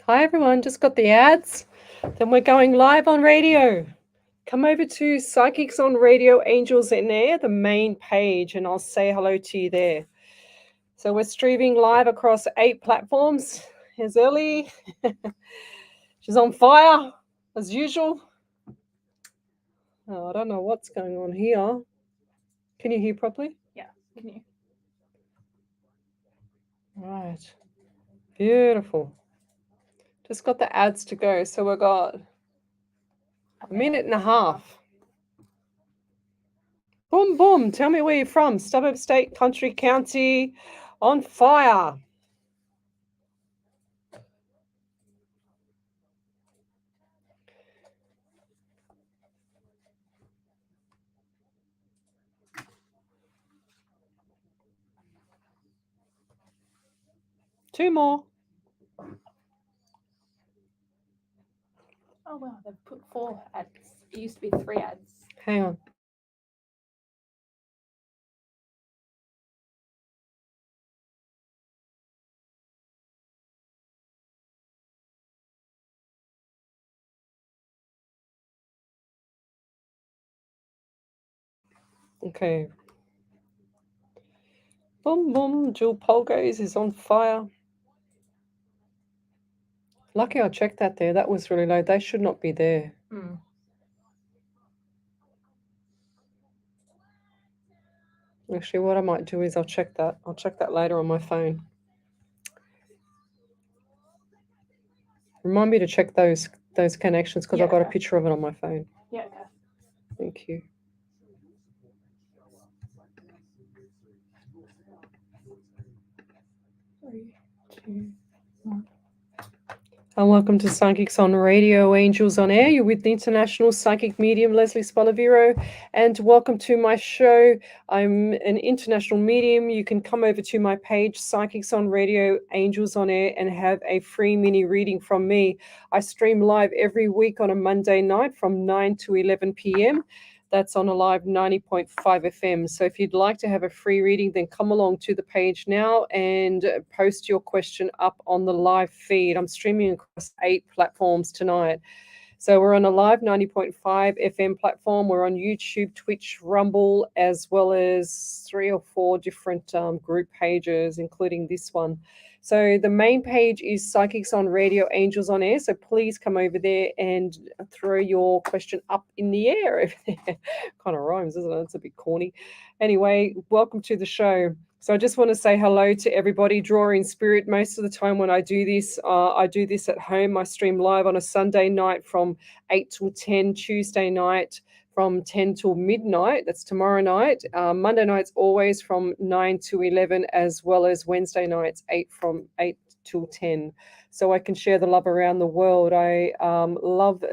Hi everyone, just got the ads. Then we're going live on radio. Come over to Psychics on Radio Angels in Air, the main page, and I'll say hello to you there. So we're streaming live across 8 platforms. Here's Ellie. She's on fire, as usual. Oh, I don't know what's going on here. Can you hear properly? Yeah, can you? Right. Beautiful. Just got the ads to go. So we've got a minute and a half. Boom, boom. Tell me where you're from. Suburb, state, country, county. On fire. Two more. Oh wow, they've put 4 ads. It used to be 3 ads. Hang on. Okay. Boom, boom. Jewel Polgos is on fire. Lucky I checked that there. That was really low. They should not be there. Actually, what I might do is I'll check that. I'll check that later on my phone. Remind me to check those connections because I've got a picture of it on my phone. Yeah, okay. Thank you. Three, two, one. And welcome to Psychics on Radio, Angels on Air. You're with the International Psychic Medium Lesley Spaliviero, and welcome to my show. I'm an international medium. You can come over to my page, Psychics on Radio, Angels on Air, and have a free mini reading from me. I stream live every week on a Monday night from 9 to 11 p.m. That's on a live 90.5 FM. So if you'd like to have a free reading, then come along to the page now and post your question up on the live feed. I'm streaming across 8 platforms tonight. So we're on a live 90.5 FM platform. We're on YouTube, Twitch, Rumble, as well as 3 or 4 different group pages, including this one. So the main page is Psychics on Radio, Angels on Air. So please come over there and throw your question up in the air. Kind of rhymes, isn't it? It's a bit corny. Anyway, welcome to the show. So I just want to say hello to everybody. Draw in spirit. Most of the time when I do this at home. I stream live on a Sunday night from 8 till 10, Tuesday night from 10 till midnight. That's tomorrow night. Monday nights always from 9 to 11, as well as Wednesday nights 8 till 10. So I can share the love around the world. I love,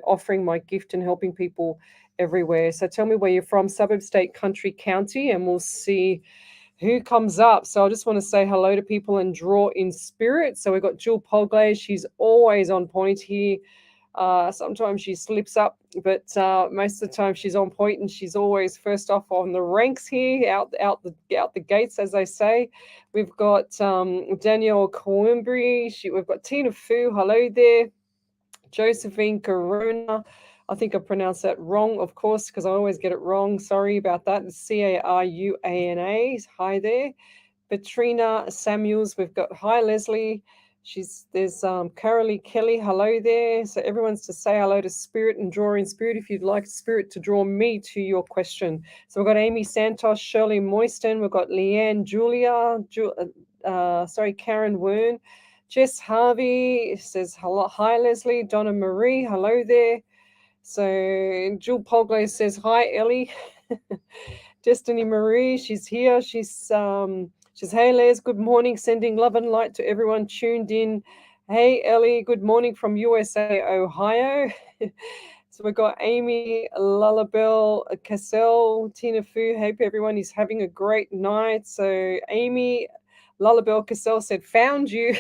offering my gift and helping people everywhere. So tell me where you're from, suburb, state, country, county, and we'll see who comes up. So I just want to say hello to people and draw in spirit. So we've got Jewel Polglaze. She's always on point here. Sometimes she slips up, but most of the time she's on point, and she's always first off on the ranks here, out the gates, as they say. We've got Danielle Coimbry. We've got Tina Fu. Hello there. Josephine Corona. I think I pronounced that wrong, of course, because I always get it wrong. Sorry about that. It's Caruana. Hi there. Katrina Samuels. We've got hi Leslie. There's Carolee Kelly. Hello there. So everyone's to say hello to Spirit and draw in Spirit if you'd like Spirit to draw me to your question. So we've got Amy Santos, Shirley Moyston. We've got Leanne Julia. Karen Wern. Jess Harvey says hello, hi Leslie. Donna Marie, hello there. So Jill Polglaze says hi Ellie. Destiny Marie, she's here. She's hey Les, good morning. Sending love and light to everyone tuned in. Hey Ellie, good morning from USA, Ohio. So we've got Amy, Lullabelle, Cassell, Tina Fu. Hope everyone is having a great night. So Amy, Lullabelle Cassell said, found you.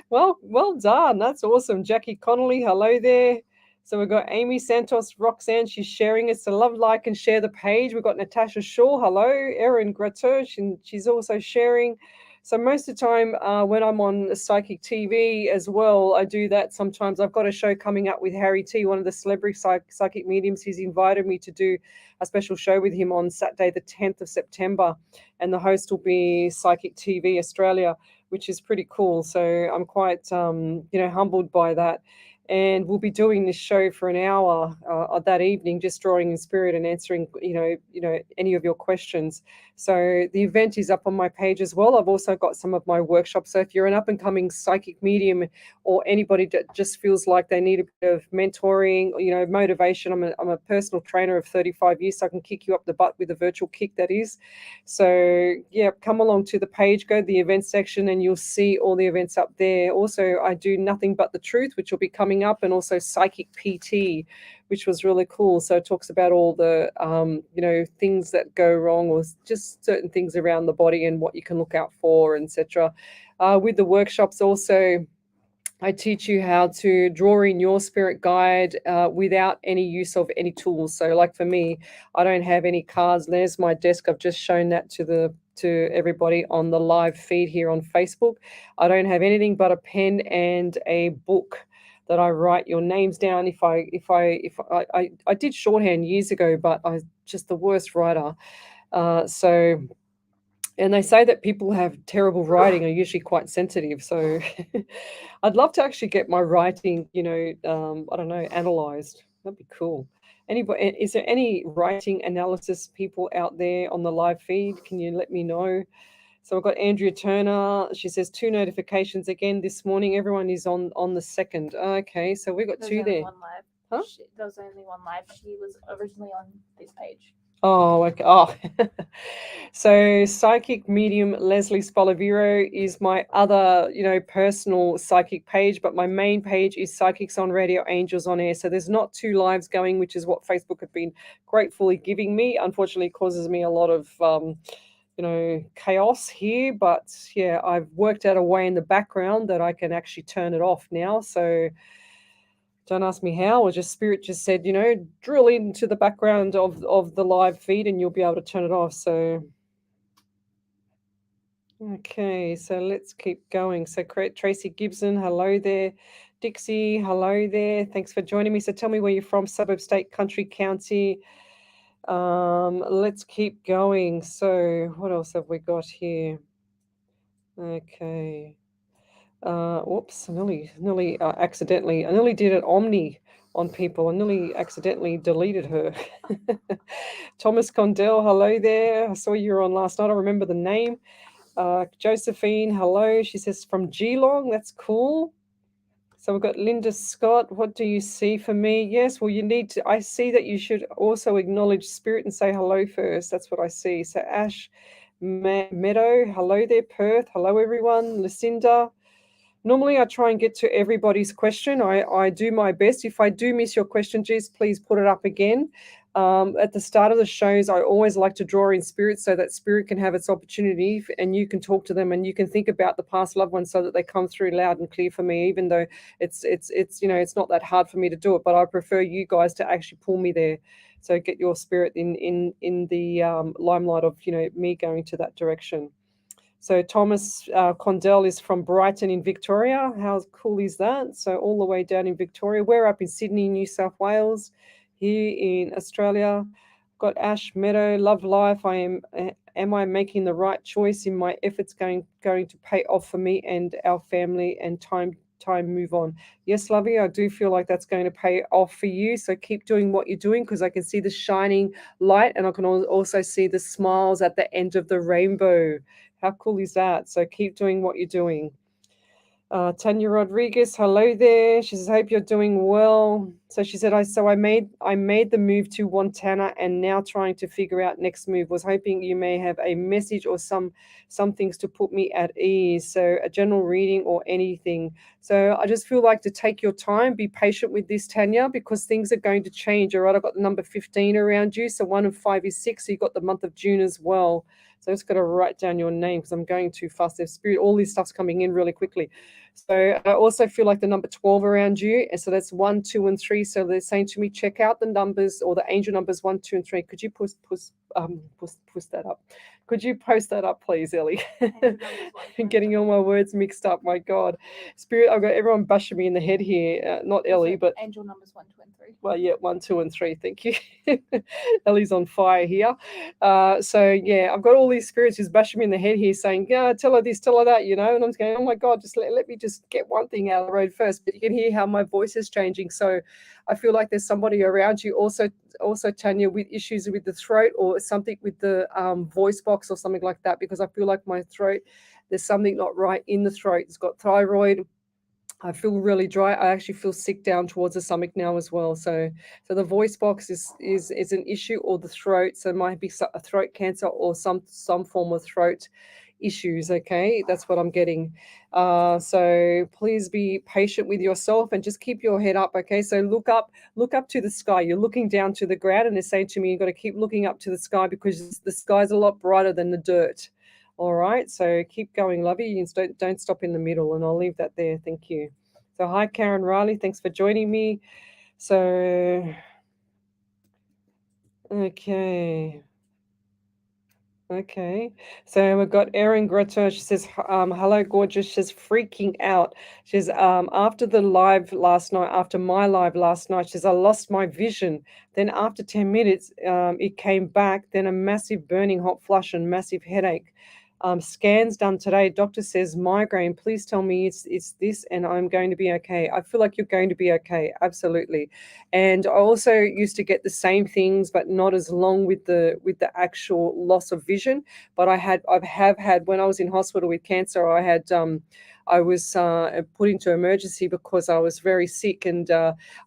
Well done. That's awesome. Jackie Connolly, hello there. So we've got Amy Santos, Roxanne, she's sharing it. So love, like, and share the page. We've got Natasha Shaw, hello. Erin Grateau, she's also sharing. So most of the time, when I'm on Psychic TV as well, I do that sometimes. I've got a show coming up with Harry T, one of the celebrity psychic mediums. He's invited me to do a special show with him on Saturday, the 10th of September, and the host will be Psychic TV Australia, which is pretty cool. So I'm quite, humbled by that. And we'll be doing this show for an hour that evening, just drawing in spirit and answering, any of your questions. So the event is up on my page as well. I've also got some of my workshops. So if you're an up and coming psychic medium or anybody that just feels like they need a bit of mentoring, motivation, I'm a personal trainer of 35 years, so I can kick you up the butt with a virtual kick, that is. So yeah, come along to the page, go to the event section, and you'll see all the events up there. Also, I do Nothing But the Truth, which will be coming up, and also Psychic PT, which was really cool. So it talks about all the, things that go wrong, or just certain things around the body and what you can look out for, etc. With the workshops also, I teach you how to draw in your spirit guide without any use of any tools. So like for me, I don't have any cards. There's my desk. I've just shown that to everybody on the live feed here on Facebook. I don't have anything but a pen and a book that I write your names down. I did shorthand years ago, but I was just the worst writer. And they say that people who have terrible writing are usually quite sensitive. So I'd love to actually get my writing, I don't know, analyzed. That'd be cool. Anybody, is there any writing analysis people out there on the live feed? Can you let me know? So I've got Andrea Turner. She says 2 notifications again this morning. Everyone is on the 2nd. Okay, so we've got There's 2 only there. one live. Huh? There was only one live. She was originally on this page. Oh, okay. Oh, so Psychic Medium Lesley Spaliviero is my other, personal psychic page, but my main page is Psychics on Radio, Angels on Air. So there's not 2 lives going, which is what Facebook have been gratefully giving me. Unfortunately, it causes me a lot of, chaos here. But yeah, I've worked out a way in the background that I can actually turn it off now. So don't ask me how, or just spirit just said, drill into the background of the live feed and you'll be able to turn it off. So, okay, so let's keep going. So Tracy Gibson, hello there. Dixie, hello there. Thanks for joining me. So tell me where you're from, suburb, state, country, county. Let's keep going. So what else have we got here? Okay. Whoops, I nearly accidentally, I nearly did an Omni on people. I nearly accidentally deleted her. Thomas Condell, hello there. I saw you were on last night. I remember the name. Josephine, hello. She says from Geelong. That's cool. So we've got Linda Scott. What do you see for me? Yes, well, you need to, I see that you should also acknowledge spirit and say hello first. That's what I see. So Ash Meadow, hello there. Perth, hello everyone. Lucinda. Normally, I try and get to everybody's question. I do my best. If I do miss your question, just please put it up again. At the start of the shows, I always like to draw in spirit so that spirit can have its opportunity and you can talk to them and you can think about the past loved ones so that they come through loud and clear for me, even though it's not that hard for me to do it. But I prefer you guys to actually pull me there. So get your spirit in the limelight of me going to that direction. So Thomas Condell is from Brighton in Victoria. How cool is that? So all the way down in Victoria. We're up in Sydney, New South Wales. Here in Australia, got Ash Meadow, love life. Am I making the right choice in my efforts going to pay off for me and our family and time move on? Yes, lovey, I do feel like that's going to pay off for you. So keep doing what you're doing because I can see the shining light and I can also see the smiles at the end of the rainbow. How cool is that? So keep doing what you're doing. Tanya Rodriguez, hello there. She says, hope you're doing well. So she said, I made the move to Montana and now trying to figure out next move. Was hoping you may have a message or some things to put me at ease. So a general reading or anything. So I just feel like to take your time, be patient with this, Tanya, because things are going to change. All right, I've got the number 15 around you. So 1 and 5 is 6. So you've got the month of June as well. So I just got to write down your name because I'm going too fast. There's spirit, all this stuff's coming in really quickly. So I also feel like the number 12 around you. And so that's 1, 2, and 3. So they're saying to me, check out the numbers or the angel numbers 1, 2, and 3. Could you push that up? Could you post that up, please, Ellie? Angel numbers 1 to I'm getting all my words mixed up. My God, Spirit! I've got everyone bashing me in the head here. Not Ellie, Also, but angel numbers 1, 2, and 3. well, yeah, 1, 2, and 3. Thank you. Ellie's on fire here. So yeah, I've got all these spirits who's bashing me in the head here, saying, "Yeah, tell her this, tell her that," And I'm just going, "Oh my God, just let me just get one thing out of the road first." But you can hear how my voice is changing. So I feel like there's somebody around you, also Tanya, with issues with the throat or something with the voice box or something like that, because I feel like my throat, there's something not right in the throat. It's got thyroid. I feel really dry. I actually feel sick down towards the stomach now as well. So the voice box is an issue, or the throat. So it might be a throat cancer or some form of throat issues. Okay, that's what I'm getting. So please be patient with yourself and just keep your head up. Okay, so look up to the sky. You're looking down to the ground, and they're saying to me, you've got to keep looking up to the sky because the sky's a lot brighter than the dirt. All right, so keep going, lovey. You don't stop in the middle, and I'll leave that there. Thank you. So hi, Karen Riley. Thanks for joining me. So, okay. Okay, so we've got Erin Greta. She says, "Hello, gorgeous." She's freaking out. She's after the live last night, after my live last night. She says, "I lost my vision. Then after 10 minutes, it came back. Then a massive burning hot flush and massive headache. Scans done today. Doctor says migraine. Please tell me it's this, and I'm going to be okay." I feel like you're going to be okay. Absolutely. And I also used to get the same things, but not as long with the actual loss of vision. But I've had, when I was in hospital with cancer, I was put into emergency because I was very sick, and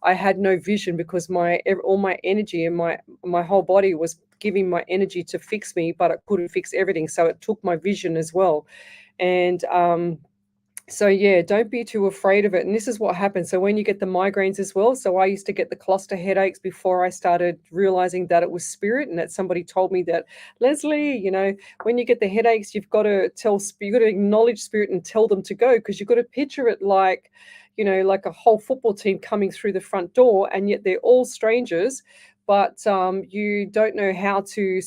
I had no vision because all my energy and my whole body was giving my energy to fix me, but it couldn't fix everything, so it took my vision as well. And so yeah, don't be too afraid of it. And this is what happens. So when you get the migraines as well, so I used to get the cluster headaches before I started realizing that it was spirit, and that somebody told me that, Lesley, when you get the headaches, you've got to acknowledge spirit and tell them to go, because you've got to picture it like, like a whole football team coming through the front door, and yet they're all strangers, but you don't know how to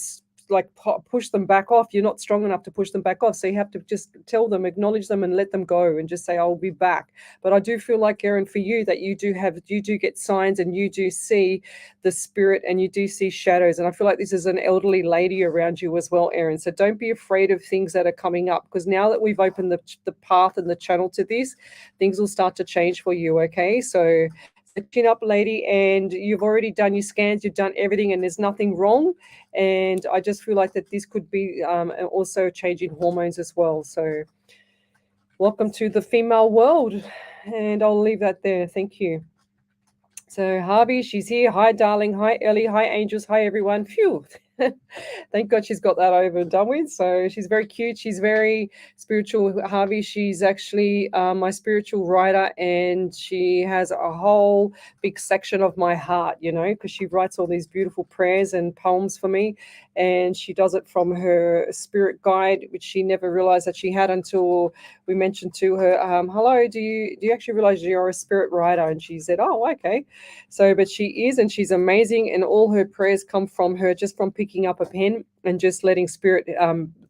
push them back off. You're not strong enough to push them back off, so you have to just tell them, acknowledge them, and let them go, and just say, "I'll be back." But I do feel like, Erin, for you, that you do get signs, and you do see the spirit, and you do see shadows. And I feel like this is an elderly lady around you as well, Erin. So don't be afraid of things that are coming up, because now that we've opened the path and the channel to this, things will start to change for you. Okay, so chin up, lady, and you've already done your scans, you've done everything, and there's nothing wrong. And I just feel like that this could be also changing hormones as well. So welcome to the female world, and I'll leave that there. Thank you. So Harvey, she's here. Hi, darling. Hi, Ellie. Hi, angels. Hi, everyone. Phew. Thank God she's got that over and done with. So she's very cute. She's very spiritual, Harvey. She's actually my spiritual writer, and she has a whole big section of my heart, because she writes all these beautiful prayers and poems for me. And she does it from her spirit guide, which she never realized that she had until we mentioned to her, "Hello, do you actually realize you're a spirit writer?" And she said, "Oh, okay." So, but she is, and she's amazing, and all her prayers come from her, just from picking up a pen and just letting spirit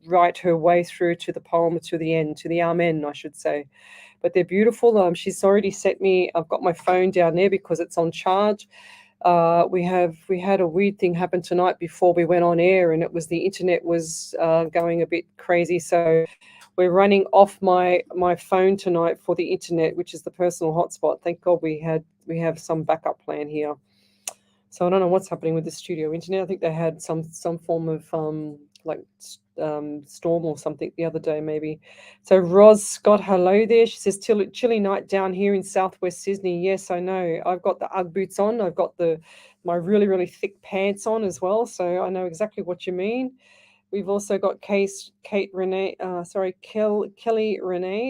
write her way through to the poem, to the end, to the amen, I should say. But they're beautiful. She's already sent me, I've got my phone down there because it's on charge. We had a weird thing happen tonight before we went on air, and it was the internet was going a bit crazy. So we're running off my phone tonight for the internet, which is the personal hotspot. Thank God we have some backup plan here. So I don't know what's happening with the studio internet. I think they had some form of storm or something the other day, maybe. So Roz Scott, hello there. She says, chilly night down here in southwest Sydney. Yes, I know. I've got the Ugg boots on. I've got my really, really thick pants on as well. So I know exactly what you mean. We've also got Kelly Renee.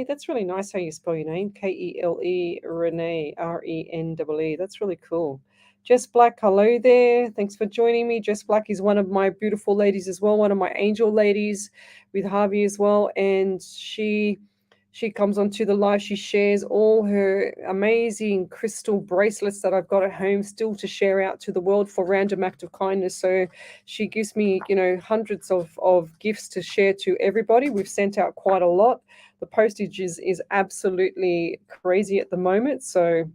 That's really nice how you spell your name. Kele Renee, Renee. That's really cool. Jess Black, hello there. Thanks for joining me. Jess Black is one of my beautiful ladies as well, one of my angel ladies with Harvey as well. And she She comes onto the live. She shares all her amazing crystal bracelets that I've got at home still to share out to the world for random act of kindness. So she gives me, hundreds of gifts to share to everybody. We've sent out quite a lot. The postage is absolutely crazy at the moment. So,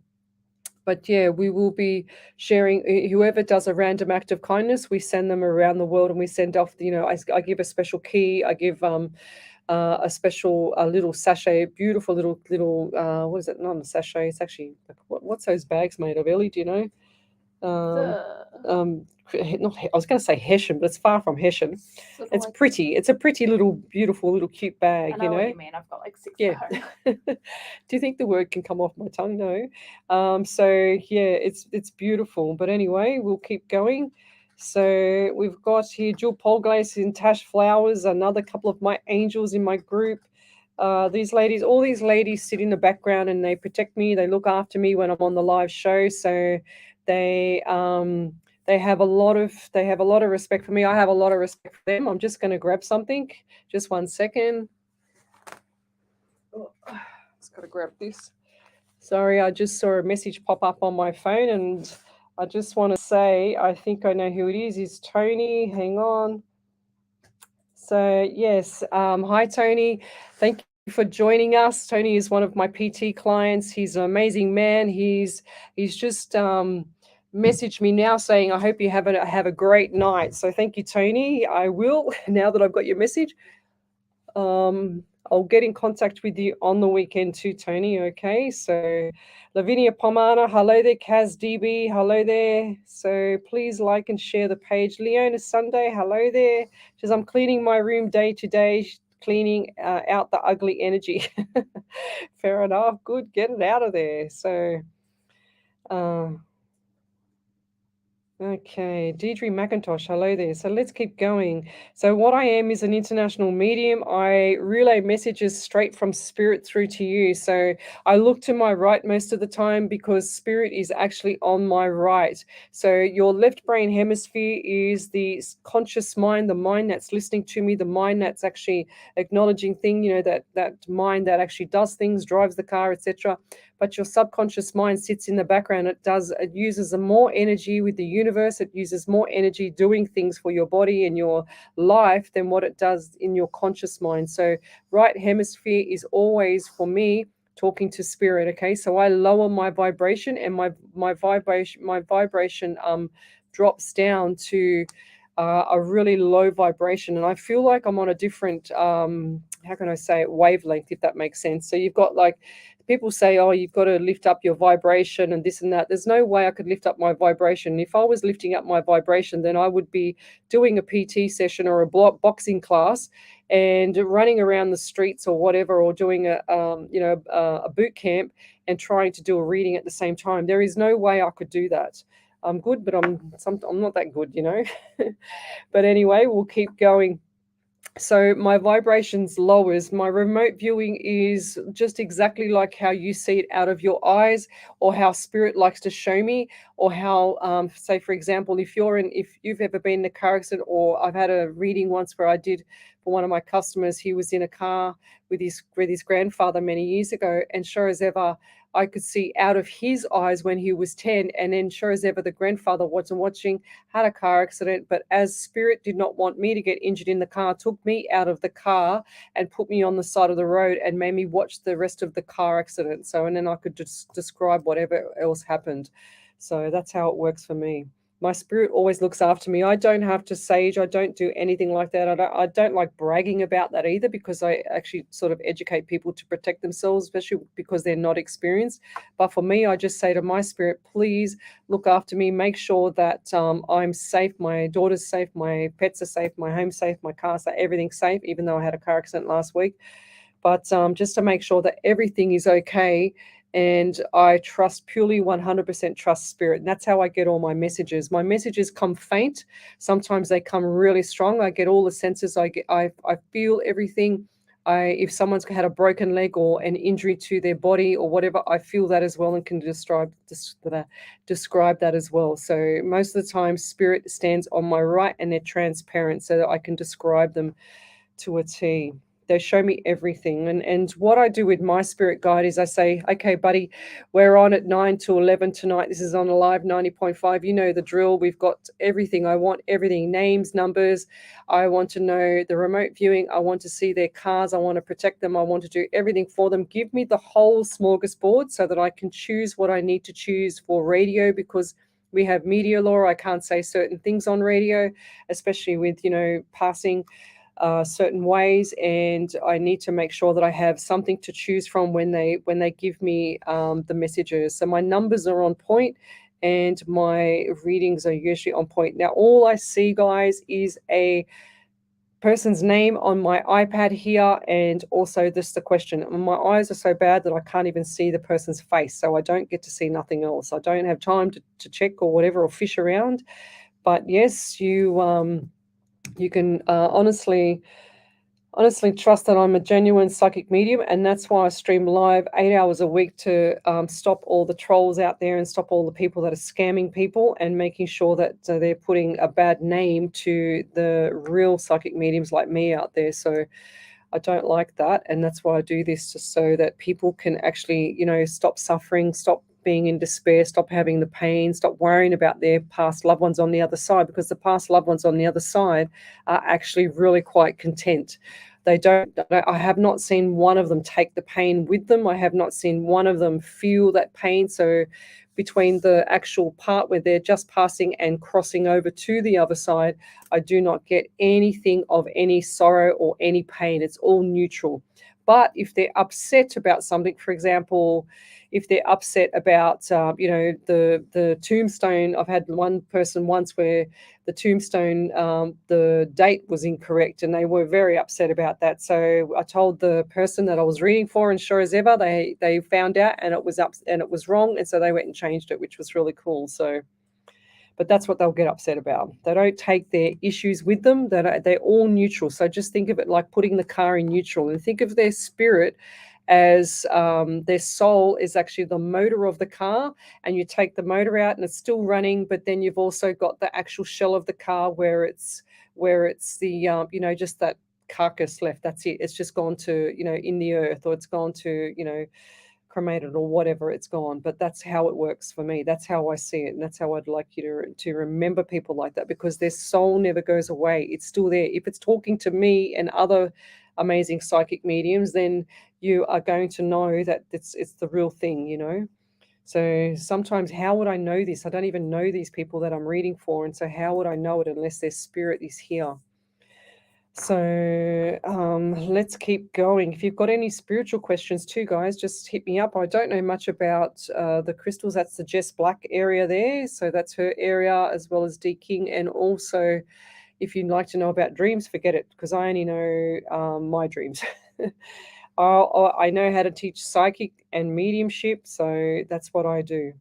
but yeah, we will be sharing. Whoever does a random act of kindness, we send them around the world, and we send off. I give a special key. I give a special little sachet, beautiful little what is it? Not a sachet. It's actually like, what's those bags made of, Ellie? Do you know? Not I was going to say Hessian, but it's far from Hessian. It's like, pretty. It's a pretty little, beautiful, little cute bag. I know what you mean. I've got like 6 Yeah. at home. Do you think the word can come off my tongue? No. So yeah, it's beautiful. But anyway, we'll keep going. So we've got here Jewel Polglace in Tash Flowers, another couple of my angels in my group. All these ladies sit in the background and they protect me. They look after me when I'm on the live show. So they have a lot of respect for me. I have a lot of respect for them. I'm just going to grab something. Just 1 second. Oh, just got to grab this. Sorry, I just saw a message pop up on my phone, and I just want to say, I think I know who it is. It's Tony. Hang on. So yes, hi Tony. Thank you for joining us. Tony is one of my PT clients. He's an amazing man. He's just messaged me now saying, I hope you have a great night. So thank you, Tony. I will, now that I've got your message. I'll get in contact with you on the weekend too, Tony. Okay, so Lavinia Pomana, hello there. Kaz DB, hello there. So please like and share the page. Leona Sunday, hello there. She says, I'm cleaning my room day to day, cleaning out the ugly energy. Fair enough. Good. Get it out of there. So, okay, Deirdre McIntosh, hello there. So let's keep going. So what I am is an international medium. I relay messages straight from spirit through to you. So I look to my right most of the time because spirit is actually on my right. So your left brain hemisphere is the conscious mind, the mind that's listening to me, the mind that's actually acknowledging things, that mind that actually does things, drives the car, etc. But your subconscious mind sits in the background. It uses more energy with the universe. It uses more energy doing things for your body and your life than what it does in your conscious mind. So right hemisphere is always, for me, talking to spirit. Okay, so I lower my vibration, and my vibration drops down to a really low vibration, and I feel like I'm on a different how can I say it, wavelength, if that makes sense. So you've got, like, people say, oh, you've got to lift up your vibration and this and that. There's no way I could lift up my vibration. If I was lifting up my vibration, then I would be doing a PT session or a boxing class and running around the streets or whatever, or doing a boot camp and trying to do a reading at the same time. There is no way I could do that. I'm good, but I'm not that good. But anyway, we'll keep going. So my vibrations lowers. My remote viewing is just exactly like how you see it out of your eyes, or how spirit likes to show me, or how, say for example, if you've ever been in a car accident, or I've had a reading once where I did for one of my customers. He was in a car with his grandfather many years ago, and sure as ever, I could see out of his eyes when he was 10, and then sure as ever, the grandfather wasn't watching, had a car accident, but as spirit did not want me to get injured in the car, took me out of the car and put me on the side of the road and made me watch the rest of the car accident. So, and then I could just describe whatever else happened. So that's how it works for me. My spirit always looks after me. I don't have to sage. I don't do anything like that. I don't like bragging about that either, because I actually sort of educate people to protect themselves, especially because they're not experienced. But for me, I just say to my spirit, please look after me. Make sure that I'm safe. My daughter's safe. My pets are safe. My home's safe. My car's safe. Everything's safe, even though I had a car accident last week. But just to make sure that everything is okay. And I trust, purely 100% trust spirit. And that's how I get all my messages. My messages come faint. Sometimes they come really strong. I get all the senses. I feel everything. If someone's had a broken leg or an injury to their body or whatever, I feel that as well and can describe that as well. So most of the time, spirit stands on my right and they're transparent so that I can describe them to a T. They show me everything. And what I do with my spirit guide is I say, okay, buddy, we're on at 9 to 11 tonight. This is on Alive 90.5. You know the drill. We've got everything. I want everything, names, numbers. I want to know the remote viewing. I want to see their cars. I want to protect them. I want to do everything for them. Give me the whole smorgasbord so that I can choose what I need to choose for radio, because we have media law. I can't say certain things on radio, especially with, passing certain ways, and I need to make sure that I have something to choose from when they give me the messages. So my numbers are on point, and my readings are usually on point. Now, all I see, guys, is a person's name on my iPad here, and also just the question. And my eyes are so bad that I can't even see the person's face, so I don't get to see nothing else. I don't have time to check or whatever, or fish around. But yes, you can honestly trust that I'm a genuine psychic medium, and that's why I stream live 8 hours a week to stop all the trolls out there and stop all the people that are scamming people, and making sure that they're putting a bad name to the real psychic mediums like me out there. So I don't like that, and that's why I do this, just so that people can actually, stop suffering, stop being in despair, stop having the pain, stop worrying about their past loved ones on the other side, because the past loved ones on the other side are actually really quite content. I have not seen one of them take the pain with them. I have not seen one of them feel that pain. So between the actual part where they're just passing and crossing over to the other side, I do not get anything of any sorrow or any pain. It's all neutral. But if they're upset about something, for example, if they're upset about, the tombstone. I've had one person once where the tombstone, the date was incorrect, and they were very upset about that. So I told the person that I was reading for, and sure as ever, they found out, and it was wrong, and so they went and changed it, which was really cool. So, but that's what they'll get upset about. They don't take their issues with them. They're all neutral. So just think of it like putting the car in neutral, and think of their spirit as their soul is actually the motor of the car, and you take the motor out and it's still running, but then you've also got the actual shell of the car where it's the just that carcass left. That's it. It's just gone to, in the earth, or it's gone to, cremated or whatever, it's gone. But that's how it works for me. That's how I see it, and that's how I'd like you to remember people like that, because their soul never goes away. It's still there. If it's talking to me and other amazing psychic mediums, then you are going to know that it's the real thing. So sometimes, how would I know this? I don't even know these people that I'm reading for, and so how would I know it unless their spirit is here? So let's keep going. If you've got any spiritual questions too, guys, just hit me up. I don't know much about the crystals. That's the Jess Black area there. So that's her area, as well as D King. And also, if you'd like to know about dreams, forget it, because I only know my dreams. I know how to teach psychic and mediumship, so that's what I do.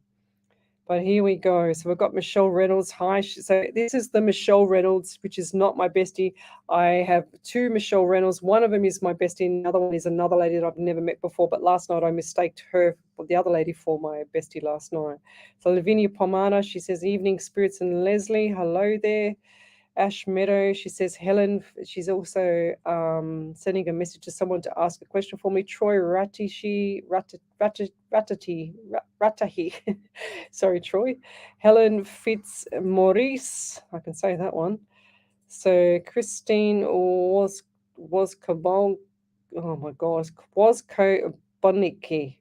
But here we go. So we've got Michelle Reynolds. Hi. So this is the Michelle Reynolds, which is not my bestie. I have two Michelle Reynolds. One of them is my bestie. Another one is another lady that I've never met before. But last night I mistaked her, the other lady, for my bestie last night. So Lavinia Pomana, she says, evening spirits and Leslie. Hello there. Ash Meadow, she says, Helen, she's also sending a message to someone to ask a question for me. Troy Ratahi, sorry, Troy. Helen Fitzmaurice, I can say that one. So Christine was Kabong, oh my gosh, was Boniki.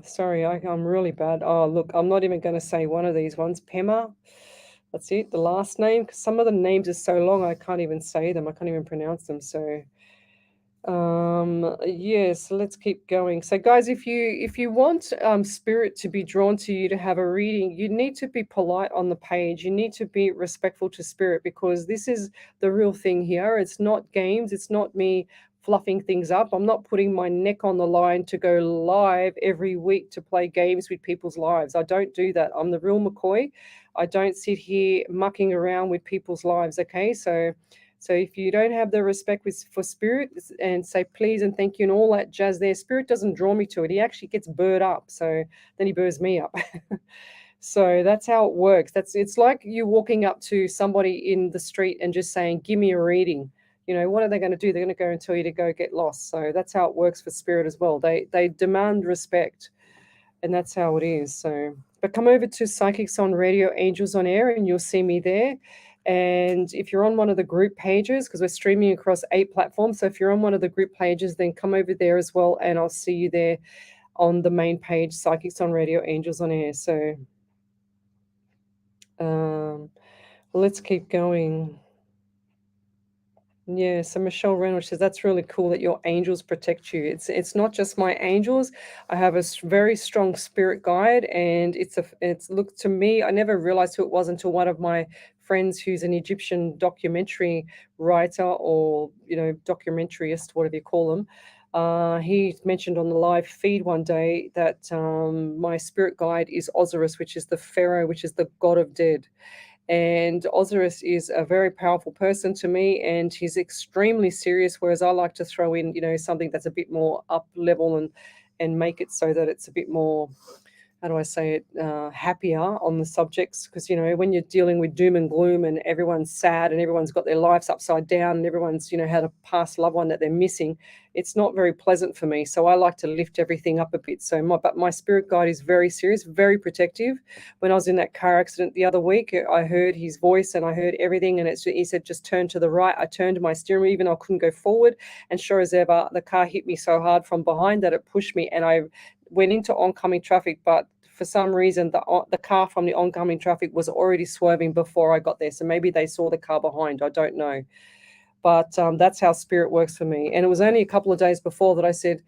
Sorry, I'm really bad. Oh, look, I'm not even going to say one of these ones. Pema. That's it, the last name, because some of the names are so long I can't even say them. I can't even pronounce them. So yes, let's keep going. So guys, if you want spirit to be drawn to you to have a reading, you need to be polite on the page. You need to be respectful to spirit, because this is the real thing here. It's not games. It's not me fluffing things up. I'm not putting my neck on the line to go live every week to play games with people's lives. I don't do that. I'm the real McCoy. I don't sit here mucking around with people's lives. Okay, so if you don't have the respect for spirit and say please and thank you and all that jazz there, spirit doesn't draw me to it. He actually gets burred up. So then he burrs me up. So that's how it works. It's like you walking up to somebody in the street and just saying, give me a reading. what are they going to do? They're going to go and tell you to go get lost. So that's how it works for spirit as well. They demand respect, and that's how it is. So, but come over to Psychics on Radio, Angels on Air, and you'll see me there. And if you're on one of the group pages, because we're streaming across 8 platforms, so if you're on one of the group pages, then come over there as well, and I'll see you there on the main page, Psychics on Radio, Angels on Air. So let's keep going. Yeah, so Michelle Reynolds says that's really cool that your angels protect you. It's not just my angels. I have a very strong spirit guide, and it's looked to me. I never realized who it was until one of my friends, who's an Egyptian documentary writer, or documentarist, whatever you call them. He mentioned on the live feed one day that my spirit guide is Osiris, which is the pharaoh, which is the god of dead. And Osiris is a very powerful person to me, and he's extremely serious, whereas I like to throw in, something that's a bit more up level, and make it so that it's a bit more, how do I say it, happier on the subjects. Because, when you're dealing with doom and gloom, and everyone's sad, and everyone's got their lives upside down, and everyone's, had a past loved one that they're missing, it's not very pleasant for me. So I like to lift everything up a bit. But my spirit guide is very serious, very protective. When I was in that car accident the other week, I heard his voice and I heard everything, and he said, just turn to the right. I turned my steering wheel, even though I couldn't go forward, and sure as ever, the car hit me so hard from behind that it pushed me, and I went into oncoming traffic. But for some reason, the car from the oncoming traffic was already swerving before I got there. So maybe they saw the car behind. I don't know. But that's how spirit works for me. And it was only a couple of days before that I said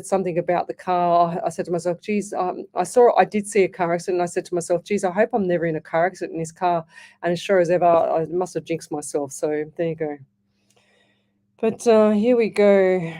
something about the car. I said to myself, geez, I did see a car accident, and I said to myself, geez, I hope I'm never in a car accident in this car. And as sure as ever, I must have jinxed myself. So there you go. But here we go.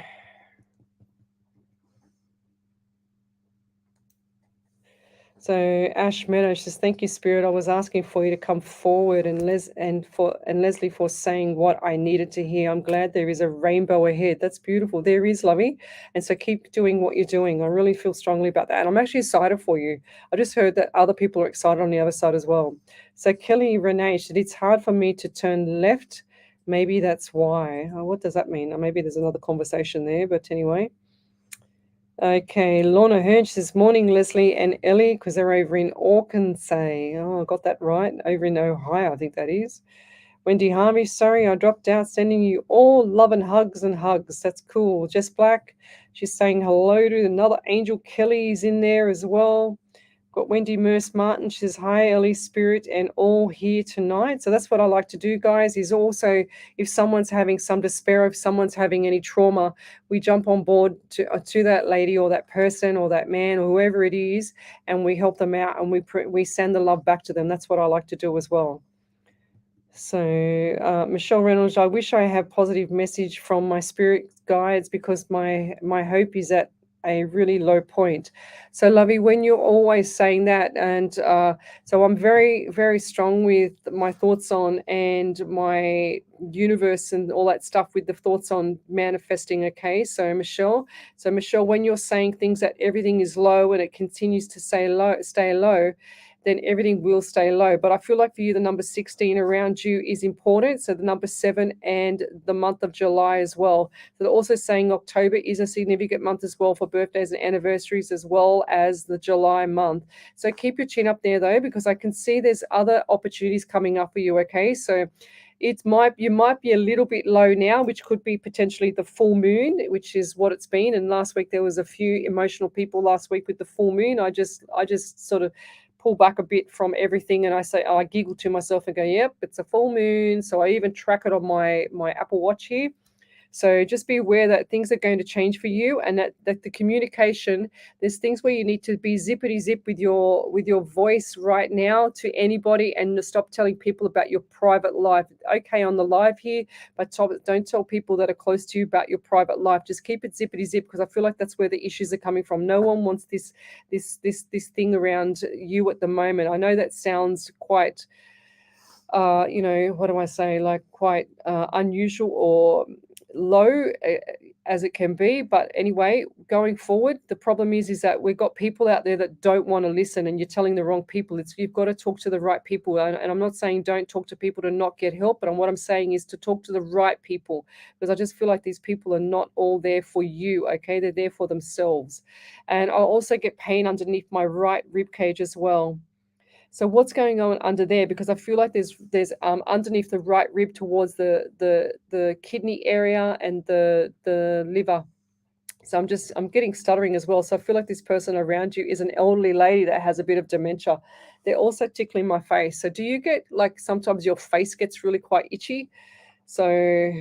So Ash Meadow says, "Thank you, Spirit. I was asking for you to come forward, and Leslie for saying what I needed to hear. I'm glad there is a rainbow ahead. That's beautiful. There is, Lovey. And so keep doing what you're doing. I really feel strongly about that. And I'm actually excited for you. I just heard that other people are excited on the other side as well. So Kelly Renee said, it's hard for me to turn left. Maybe that's why. Oh, what does that mean? Maybe there's another conversation there. But anyway." Okay, Lorna Hearn says, morning, Leslie and Ellie, because they're over in Arkansas. Oh, I got that right. Over in Ohio, I think that is. Wendy Harvey, sorry, I dropped out. Sending you all love and hugs and hugs. That's cool. Jess Black, she's saying hello to another Angel. Kelly's in there as well. Got Wendy Merce Martin. She says, hi, Ellie, Spirit, and all here tonight. So that's what I like to do, guys, is also if someone's having some despair, if someone's having any trauma, we jump on board to that lady or that person or that man or whoever it is, and we help them out, and we send the love back to them. That's what I like to do as well. So Michelle Reynolds, I wish I have positive message from my spirit guides, because my hope is at a really low point. So Lovey, when you're always saying that, and so I'm very, very strong with my thoughts on, and my universe and all that stuff with the thoughts on manifesting. Okay, so Michelle, when you're saying things that everything is low and it continues to stay low, then everything will stay low. But I feel like for you, the number 16 around you is important. So the number 7 and the month of July as well. So they're also saying October is a significant month as well for birthdays and anniversaries, as well as the July month. So keep your chin up there though, because I can see there's other opportunities coming up for you. Okay, so you might be a little bit low now, which could be potentially the full moon, which is what it's been. And last week there was a few emotional people last week with the full moon. I just sort of pull back a bit from everything, and I giggle to myself and go, yep, it's a full moon. So I even track it on my Apple Watch here. So just be aware that things are going to change for you, and that the communication, there's things where you need to be zippity zip with your voice right now to anybody, and stop telling people about your private life. Okay, on the live here, but don't tell people that are close to you about your private life. Just keep it zippity zip, because I feel like that's where the issues are coming from. No one wants this thing around you at the moment. I know that sounds quite what do I say, like quite unusual or low, as it can be. But anyway, going forward, the problem is that we've got people out there that don't want to listen, and you're telling the wrong people. It's you've got to talk to the right people, and I'm not saying don't talk to people to not get help, but what I'm saying is to talk to the right people, because I just feel like these people are not all there for you. Okay, they're there for themselves. And I also get pain underneath my right rib cage as well. So what's going on under there? Because I feel like there's underneath the right rib towards the kidney area and the liver. So I'm getting stuttering as well. So I feel like this person around you is an elderly lady that has a bit of dementia. They're also tickling my face. So do you get like sometimes your face gets really quite itchy? So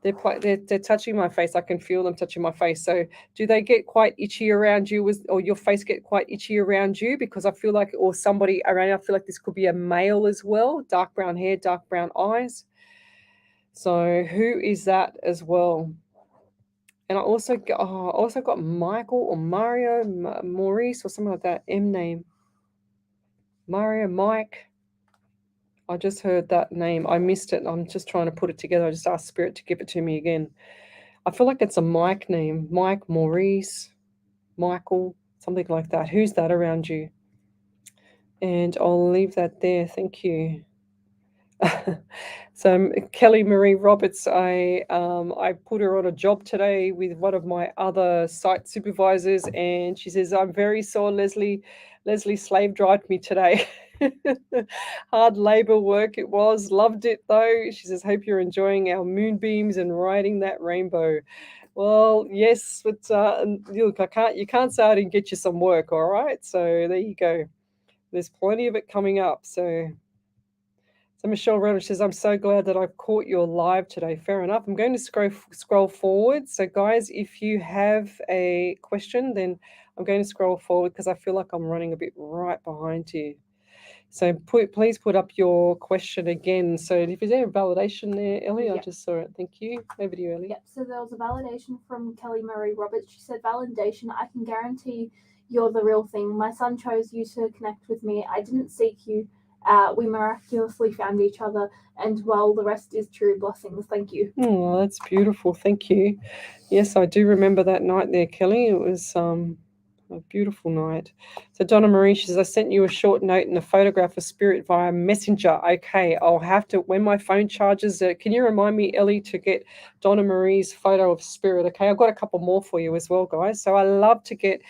they're touching my face. I can feel them touching my face. So do they get quite itchy around you, or your face get quite itchy around you? Because I feel like, or somebody around you, I feel like this could be a male as well, dark brown hair, dark brown eyes. So who is that as well? And I also got Michael or Mario, Maurice or something like that, M name. Mario, Mike. I just heard that name. I missed it. I'm just trying to put it together. I just asked Spirit to give it to me again. I feel like it's a Mike name. Mike, Maurice, Michael, something like that. Who's that around you? And I'll leave that there. Thank you. So Kelly Marie Roberts, I put her on a job today with one of my other site supervisors, and she says, "I'm very sore, Lesley. Lesley slave drived me today." Hard labor work it was. Loved it though. She says, "Hope you're enjoying our moonbeams and riding that rainbow." Well, yes, but look, you can't say I didn't get you some work, all right? So there you go. There's plenty of it coming up. So Michelle Reddish says, "I'm so glad that I've caught you live today." Fair enough. I'm going to scroll forward. So guys, if you have a question, then I'm going to scroll forward because I feel like I'm running a bit right behind you. So please put up your question again. So if there's any validation there, Ellie, I just saw it. Thank you. Over to you, Ellie. Yep. So there was a validation from Kelly Marie Roberts. She said, "Validation. I can guarantee you're the real thing. My son chose you to connect with me. I didn't seek you. We miraculously found each other, and well, the rest is true. Blessings. Thank you." Oh, that's beautiful. Thank you. Yes, I do remember that night there, Kelly. It was a beautiful night. So Donna Marie, she says, "I sent you a short note and a photograph of Spirit via Messenger." Okay, I'll have to, when my phone charges, can you remind me, Ellie, to get Donna Marie's photo of Spirit? Okay, I've got a couple more for you as well, guys. So I love to get,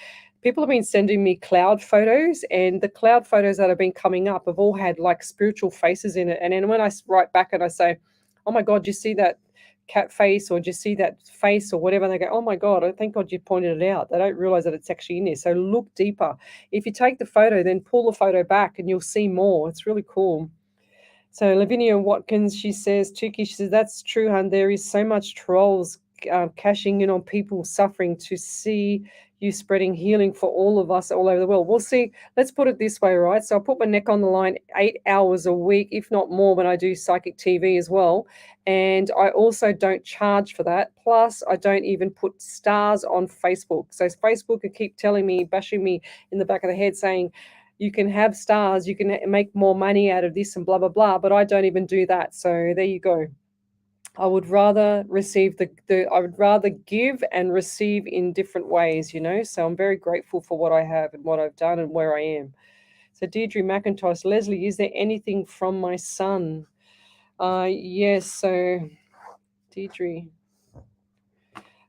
people have been sending me cloud photos, and the cloud photos that have been coming up have all had like spiritual faces in it. And then when I write back and I say, "Oh my God, you see that cat face, or just see that face," or whatever, they go, "Oh my God, I thank God you pointed it out." They don't realize that it's actually in there. So look deeper. If you take the photo, then pull the photo back and you'll see more. It's really cool. So Lavinia Watkins, she says, Tuki, she says, "That's true, hun. There is so much trolls cashing in on people suffering to see you spreading healing for all of us all over the world." We'll see. Let's put it this way, right? So I put my neck on the line 8 hours a week, if not more, when I do psychic TV as well. And I also don't charge for that. Plus, I don't even put stars on Facebook. So Facebook will keep telling me, bashing me in the back of the head, saying, "You can have stars, you can make more money out of this and blah, blah, blah." But I don't even do that. So there you go. I would rather receive I would rather give and receive in different ways, you know. So I'm very grateful for what I have and what I've done and where I am. So Deirdre McIntosh, Lesley, is there anything from my son? Yes. So Deirdre,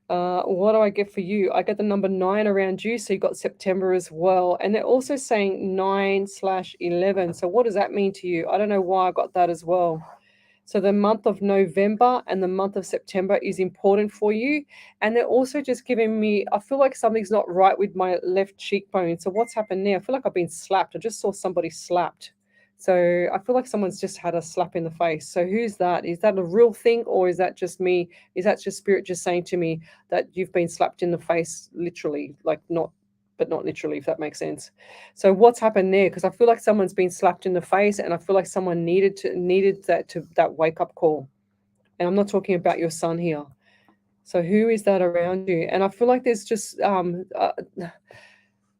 what do I get for you? I get the number 9 around you, so you got September as well. And they're also saying 9/11. So what does that mean to you? I don't know why I got that as well. So the month of November and the month of September is important for you. And they're also just giving me, I feel like something's not right with my left cheekbone. So what's happened there? I feel like I've been slapped. I just saw somebody slapped. So I feel like someone's just had a slap in the face. So who's that? Is that a real thing, or is that just me? Is that just Spirit just saying to me that you've been slapped in the face, literally, like not, but not literally, if that makes sense. So what's happened there? Because I feel like someone's been slapped in the face, and I feel like someone needed that wake up call. And I'm not talking about your son here. So who is that around you? And I feel like there's just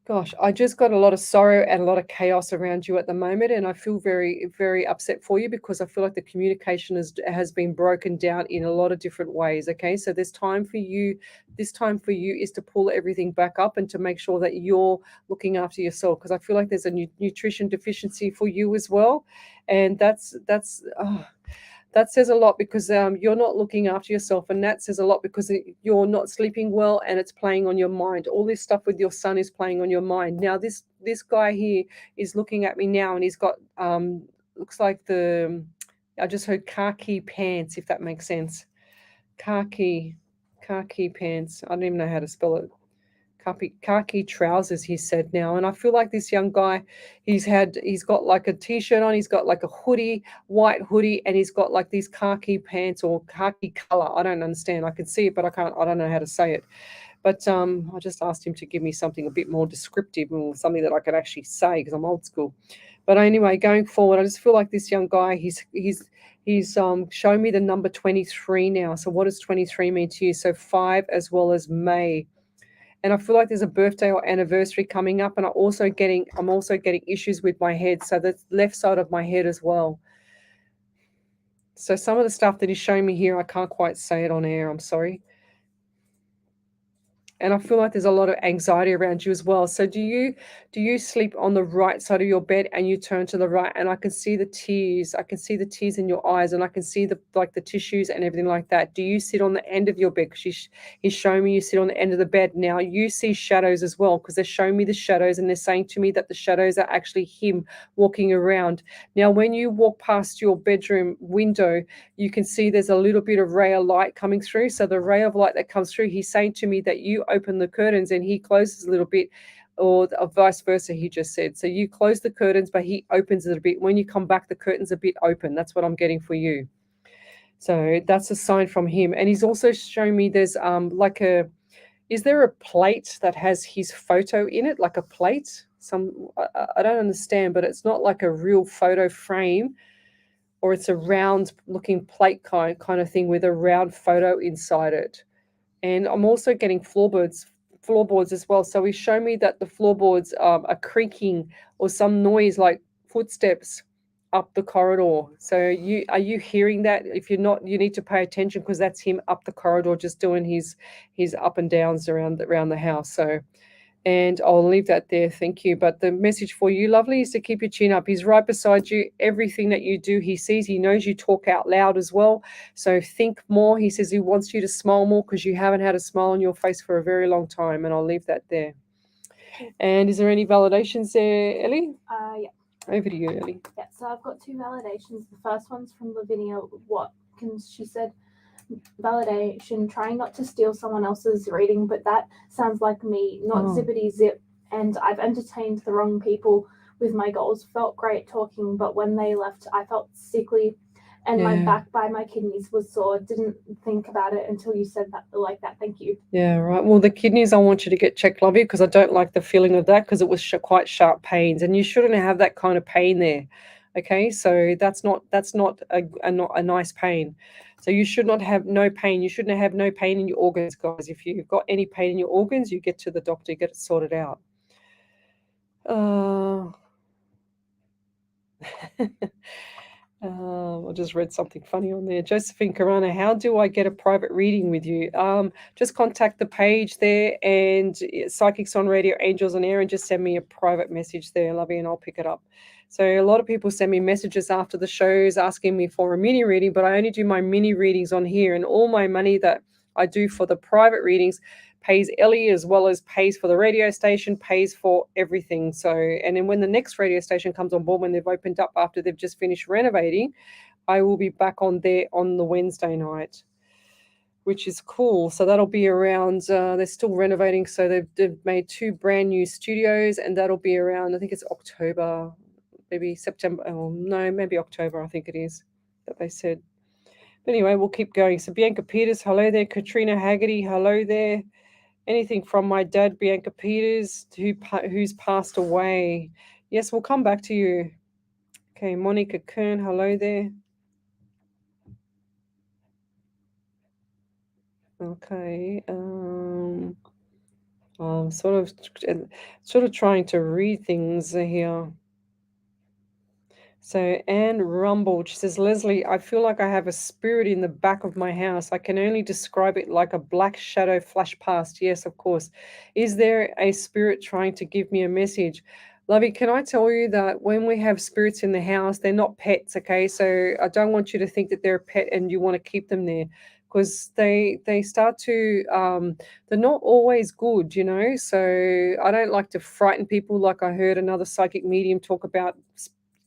Gosh, I just got a lot of sorrow and a lot of chaos around you at the moment, and I feel very, very upset for you because I feel like the communication has been broken down in a lot of different ways. Okay, so there's time for you. This time for you is to pull everything back up and to make sure that you're looking after yourself, because I feel like there's a nutrition deficiency for you as well, and that says a lot because you're not looking after yourself, and that says a lot because you're not sleeping well, and it's playing on your mind. All this stuff with your son is playing on your mind. Now this guy here is looking at me now, and he's got looks like the I just heard khaki pants, if that makes sense. Khaki khaki pants. I don't even know how to spell it. Khaki trousers, he said now. And I feel like this young guy, he's got like a t-shirt on, he's got like a hoodie, white hoodie, and he's got like these khaki pants or khaki color. I don't understand. I can see it, but I don't know how to say it. But I just asked him to give me something a bit more descriptive or something that I could actually say because I'm old school. But anyway, going forward, I just feel like this young guy, he's showing me the number 23 now. So what does 23 mean to you? So 5 as well as May. And I feel like there's a birthday or anniversary coming up, and I'm also getting issues with my head, so the left side of my head as well. So some of the stuff that he's showing me here, I can't quite say it on air, I'm sorry. And I feel like there's a lot of anxiety around you as well. So do you sleep on the right side of your bed and you turn to the right? And I can see the tears. I can see the tears in your eyes, and I can see the tissues and everything like that. Do you sit on the end of your bed? Because he's showing me you sit on the end of the bed. Now you see shadows as well, because they're showing me the shadows, and they're saying to me that the shadows are actually him walking around. Now when you walk past your bedroom window, you can see there's a little bit of ray of light coming through. So the ray of light that comes through, he's saying to me that you open the curtains and he closes a little bit, or vice versa, he just said. So you close the curtains, but he opens it a bit. When you come back, the curtain's a bit open. That's what I'm getting for you. So that's a sign from him. And he's also showing me there's is there a plate that has his photo in it, like a plate? I don't understand, but it's not like a real photo frame, or it's a round looking plate kind of thing with a round photo inside it. And I'm also getting floorboards as well. So he's shown me that the floorboards are creaking or some noise like footsteps up the corridor. So are you hearing that? If you're not, you need to pay attention, because that's him up the corridor just doing his up and downs around the house. So, and I'll leave that there. Thank you. But the message for you, lovely, is to keep your chin up. He's right beside you. Everything that you do, he sees. He knows you talk out loud as well. So think more. He says he wants you to smile more, because you haven't had a smile on your face for a very long time. And I'll leave that there. And is there any validations there, Ellie? Yeah. Over to you, Ellie. Yeah, so I've got 2 validations. The first one's from Lavinia Watkins. She said, validation, trying not to steal someone else's reading, but that sounds like me, not zippity zip. And I've entertained the wrong people with my goals. Felt great talking, but when they left, I felt sickly, and my back by my kidneys was sore. Didn't think about it until you said that like that. Thank you. Yeah, right. Well, the kidneys, I want you to get checked, lovey, because I don't like the feeling of that, because it was quite sharp pains, and you shouldn't have that kind of pain there. Okay, so that's not a nice pain. So you should not have no pain. You shouldn't have no pain in your organs, guys. If you've got any pain in your organs, you get to the doctor, get it sorted out. I just read something funny on there. Josephine Carana, how do I get a private reading with you? Just contact the page there, and Psychics on Radio, Angels on Air, and just send me a private message there, lovey, and I'll pick it up. So a lot of people send me messages after the shows asking me for a mini reading, but I only do my mini readings on here, and all my money that I do for the private readings pays Ellie, as well as pays for the radio station, pays for everything. So, and then when the next radio station comes on board, when they've opened up after they've just finished renovating, I will be back on there on the Wednesday night, which is cool. So that'll be around, they're still renovating. So they've made 2 brand new studios, and that'll be around, I think it's October, maybe September. Oh, no, maybe October, I think it is, that they said. But anyway, we'll keep going. So Bianca Peters, hello there. Katrina Haggerty, hello there. Anything from my dad, Bianca Peters, who's passed away. Yes, we'll come back to you. Okay, Monica Kern, hello there. Okay. Sort of trying to read things here. So Anne rumbled. She says, Leslie, I feel like I have a spirit in the back of my house. I can only describe it like a black shadow flash past. Yes, of course. Is there a spirit trying to give me a message? Lovey, can I tell you that when we have spirits in the house, they're not pets, okay? So I don't want you to think that they're a pet and you want to keep them there, because they start to they're not always good, you know. So I don't like to frighten people, like I heard another psychic medium talk about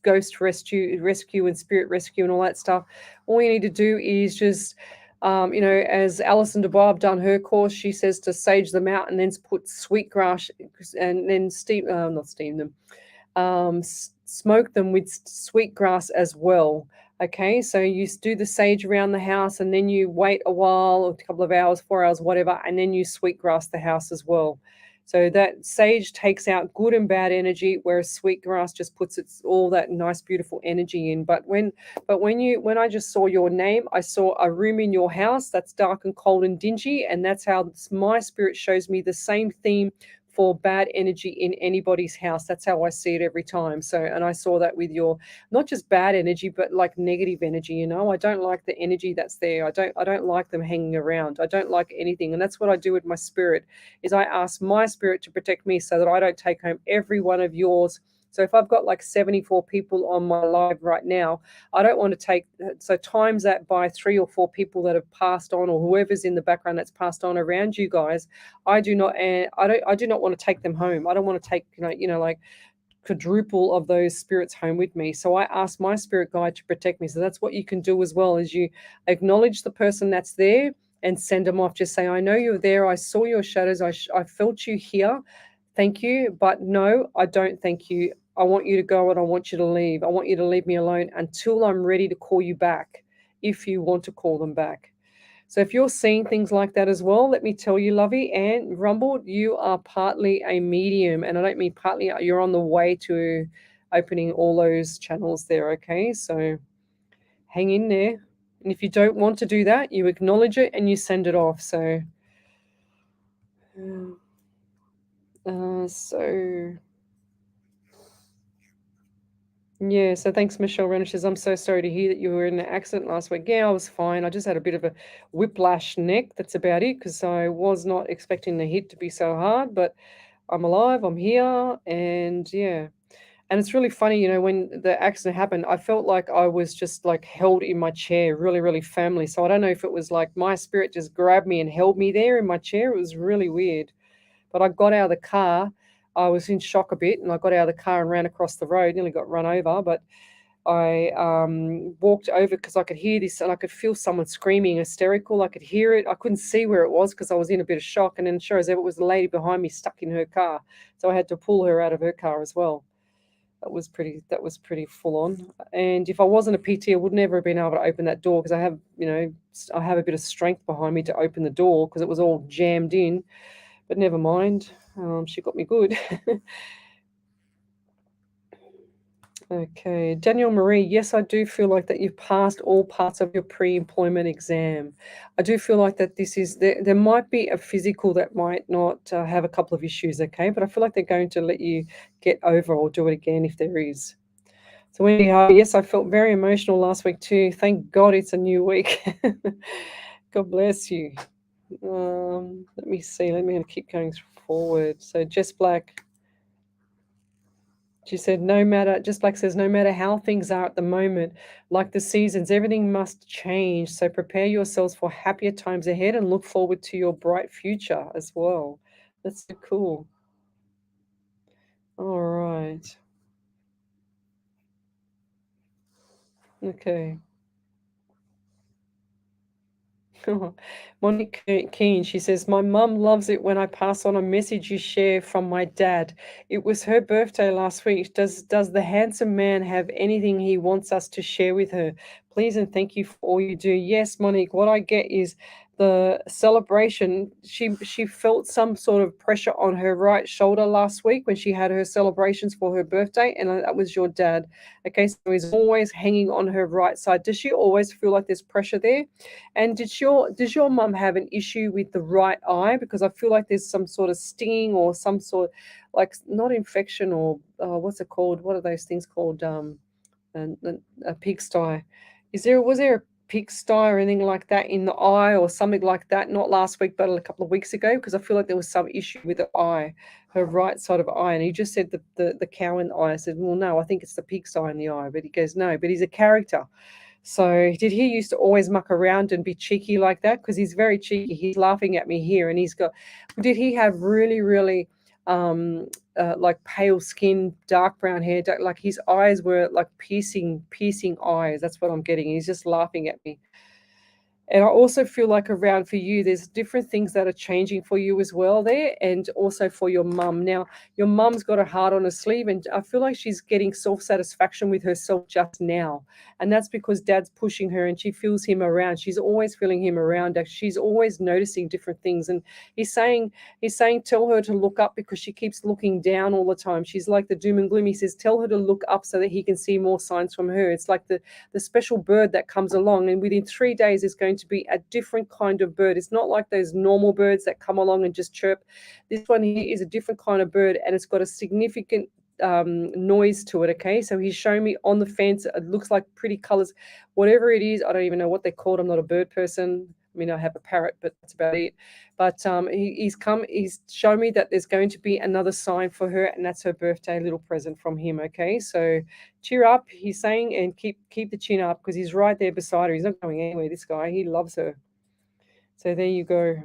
ghost rescue and spirit rescue and all that stuff. All you need to do is just as Alison DeBarb done her course, she says to sage them out and then put sweetgrass and then not steam them, smoke them with sweetgrass as well. Okay, so you do the sage around the house and then you wait a while, a couple of hours, 4 hours, whatever, and then you sweetgrass the house as well. So that sage takes out good and bad energy, whereas sweetgrass just puts all that nice, beautiful energy in. When I just saw your name, I saw a room in your house that's dark and cold and dingy, and that's how my spirit shows me the same theme for bad energy in anybody's house. That's how I see it every time. So, and I saw that with your, not just bad energy, but like negative energy. You know, I don't like the energy that's there. I don't like them hanging around. I don't like anything, and that's what I do with my spirit. Is I ask my spirit to protect me so that I don't take home every one of yours. So if I've got like 74 people on my live right now, I don't want to take, so times that by 3 or 4 people that have passed on, or whoever's in the background that's passed on around you guys. I do not, I do not want to take them home. I don't want to take, like quadruple of those spirits home with me. So I ask my spirit guide to protect me. So that's what you can do as well, is you acknowledge the person that's there and send them off. Just say, I know you're there. I saw your shadows. I felt you here. Thank you. But no, I don't thank you. I want you to go and I want you to leave. I want you to leave me alone until I'm ready to call you back, if you want to call them back. So if you're seeing things like that as well, let me tell you, Lovey and Rumble, you are partly a medium. And I don't mean partly, you're on the way to opening all those channels there, okay? So hang in there. And if you don't want to do that, you acknowledge it and you send it off. So, yeah, so thanks, Michelle Renner. Says, I'm so sorry to hear that you were in an accident last week. Yeah, I was fine. I just had a bit of a whiplash neck. That's about it, because I was not expecting the hit to be so hard, but I'm alive, I'm here, and yeah. And it's really funny, when the accident happened, I felt like I was just like held in my chair really, really firmly. So I don't know if it was like my spirit just grabbed me and held me there in my chair. It was really weird. But I got out of the car. I was in shock a bit, and I got out of the car and ran across the road. Nearly got run over, but I walked over because I could hear this and I could feel someone screaming hysterical. I could hear it. I couldn't see where it was because I was in a bit of shock. And then sure as ever, it was the lady behind me stuck in her car. So I had to pull her out of her car as well. That was pretty full on. And if I wasn't a PT, I would never have been able to open that door, because I have a bit of strength behind me to open the door because it was all jammed in. But never mind. She got me good. Okay, Danielle Marie, yes, I do feel like that you've passed all parts of your pre-employment exam. I do feel like that there might be a physical that might not have a couple of issues, okay? But I feel like they're going to let you get over or do it again if there is. So anyhow, yes, I felt very emotional last week too. Thank God it's a new week. God bless you. Let me see. Let me keep going forward. So Jess Black. She said, Jess Black says, no matter how things are at the moment, like the seasons, everything must change. So prepare yourselves for happier times ahead and look forward to your bright future as well. That's so cool. All right. Okay. Monique Keane, she says, my mum loves it when I pass on a message you share from my dad. It was her birthday last week. Does the handsome man have anything he wants us to share with her? Please and thank you for all you do. Yes, Monique, what I get is the celebration, she felt some sort of pressure on her right shoulder last week when she had her celebrations for her birthday, and that was your dad. Okay, so he's always hanging on her right side. Does she always feel like there's pressure there? And does your mum have an issue with the right eye? Because I feel like there's some sort of stinging or some sort, like, not infection, or what's it called? What are those things called? A pigsty. Was there a pigsty or anything like that in the eye or something like that? Not last week, but a couple of weeks ago, because I feel like there was some issue with the eye, her right side of eye. And he just said the cow in the eye. I said, well, no, I think it's the pigsty in the eye. But he goes, no, but he's a character. So did he used to always muck around and be cheeky like that? Because he's very cheeky. He's laughing at me here, and did he have really, really like pale skin, dark brown hair? Like his eyes were like piercing eyes. That's what I'm getting. He's just laughing at me. And I also feel like around for you, there's different things that are changing for you as well there, and also for your mum. Now, your mum's got a heart on her sleeve, and I feel like she's getting self-satisfaction with herself just now. And that's because dad's pushing her and she feels him around. She's always feeling him around. She's always noticing different things. And he's saying, tell her to look up, because she keeps looking down all the time. She's like the doom and gloom. He says, tell her to look up so that he can see more signs from her. It's like the special bird that comes along, and within 3 days is going to be a different kind of bird. It's not like those normal birds that come along and just chirp. This one here is a different kind of bird, and it's got a significant noise to it. Okay, so he's showing me on the fence. It looks like pretty colors, whatever it is. I don't even know what they're called. I'm not a bird person. I mean, I have a parrot, but that's about it. But he's shown me that there's going to be another sign for her, and that's her birthday little present from him. Okay, so cheer up, he's saying, and keep the chin up, because he's right there beside her. He's not going anywhere, this guy. He loves her. So there you go.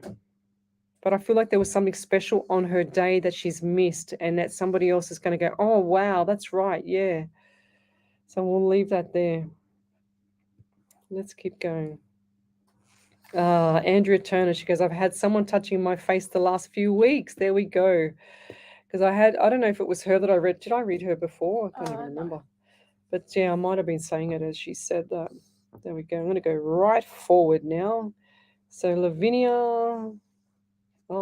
But I feel like there was something special on her day that she's missed, and that somebody else is going to go, oh, wow, that's right, yeah. So we'll leave that there. Let's keep going. Andrea Turner, she goes, I've had someone touching my face the last few weeks. There we go. Because I don't know if it was her that I read. Did I read her before? I can't even remember. But yeah, I might have been saying it as she said that. There we go. I'm going to go right forward now. So Lavinia, oh,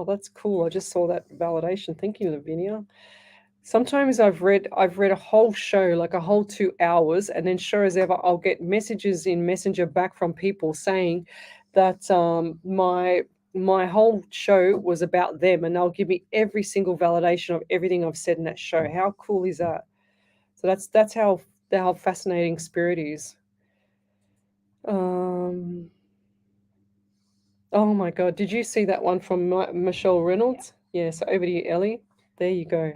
that's cool. I just saw that validation. Thank you, Lavinia. Sometimes I've read a whole show, like a whole 2 hours, and then sure as ever, I'll get messages in Messenger back from people saying that my whole show was about them, and they'll give me every single validation of everything I've said in that show. How cool is that? So that's how fascinating spirit is. Oh my God, did you see that one from Michelle Reynolds? Yeah, so over to you, Ellie. There you go.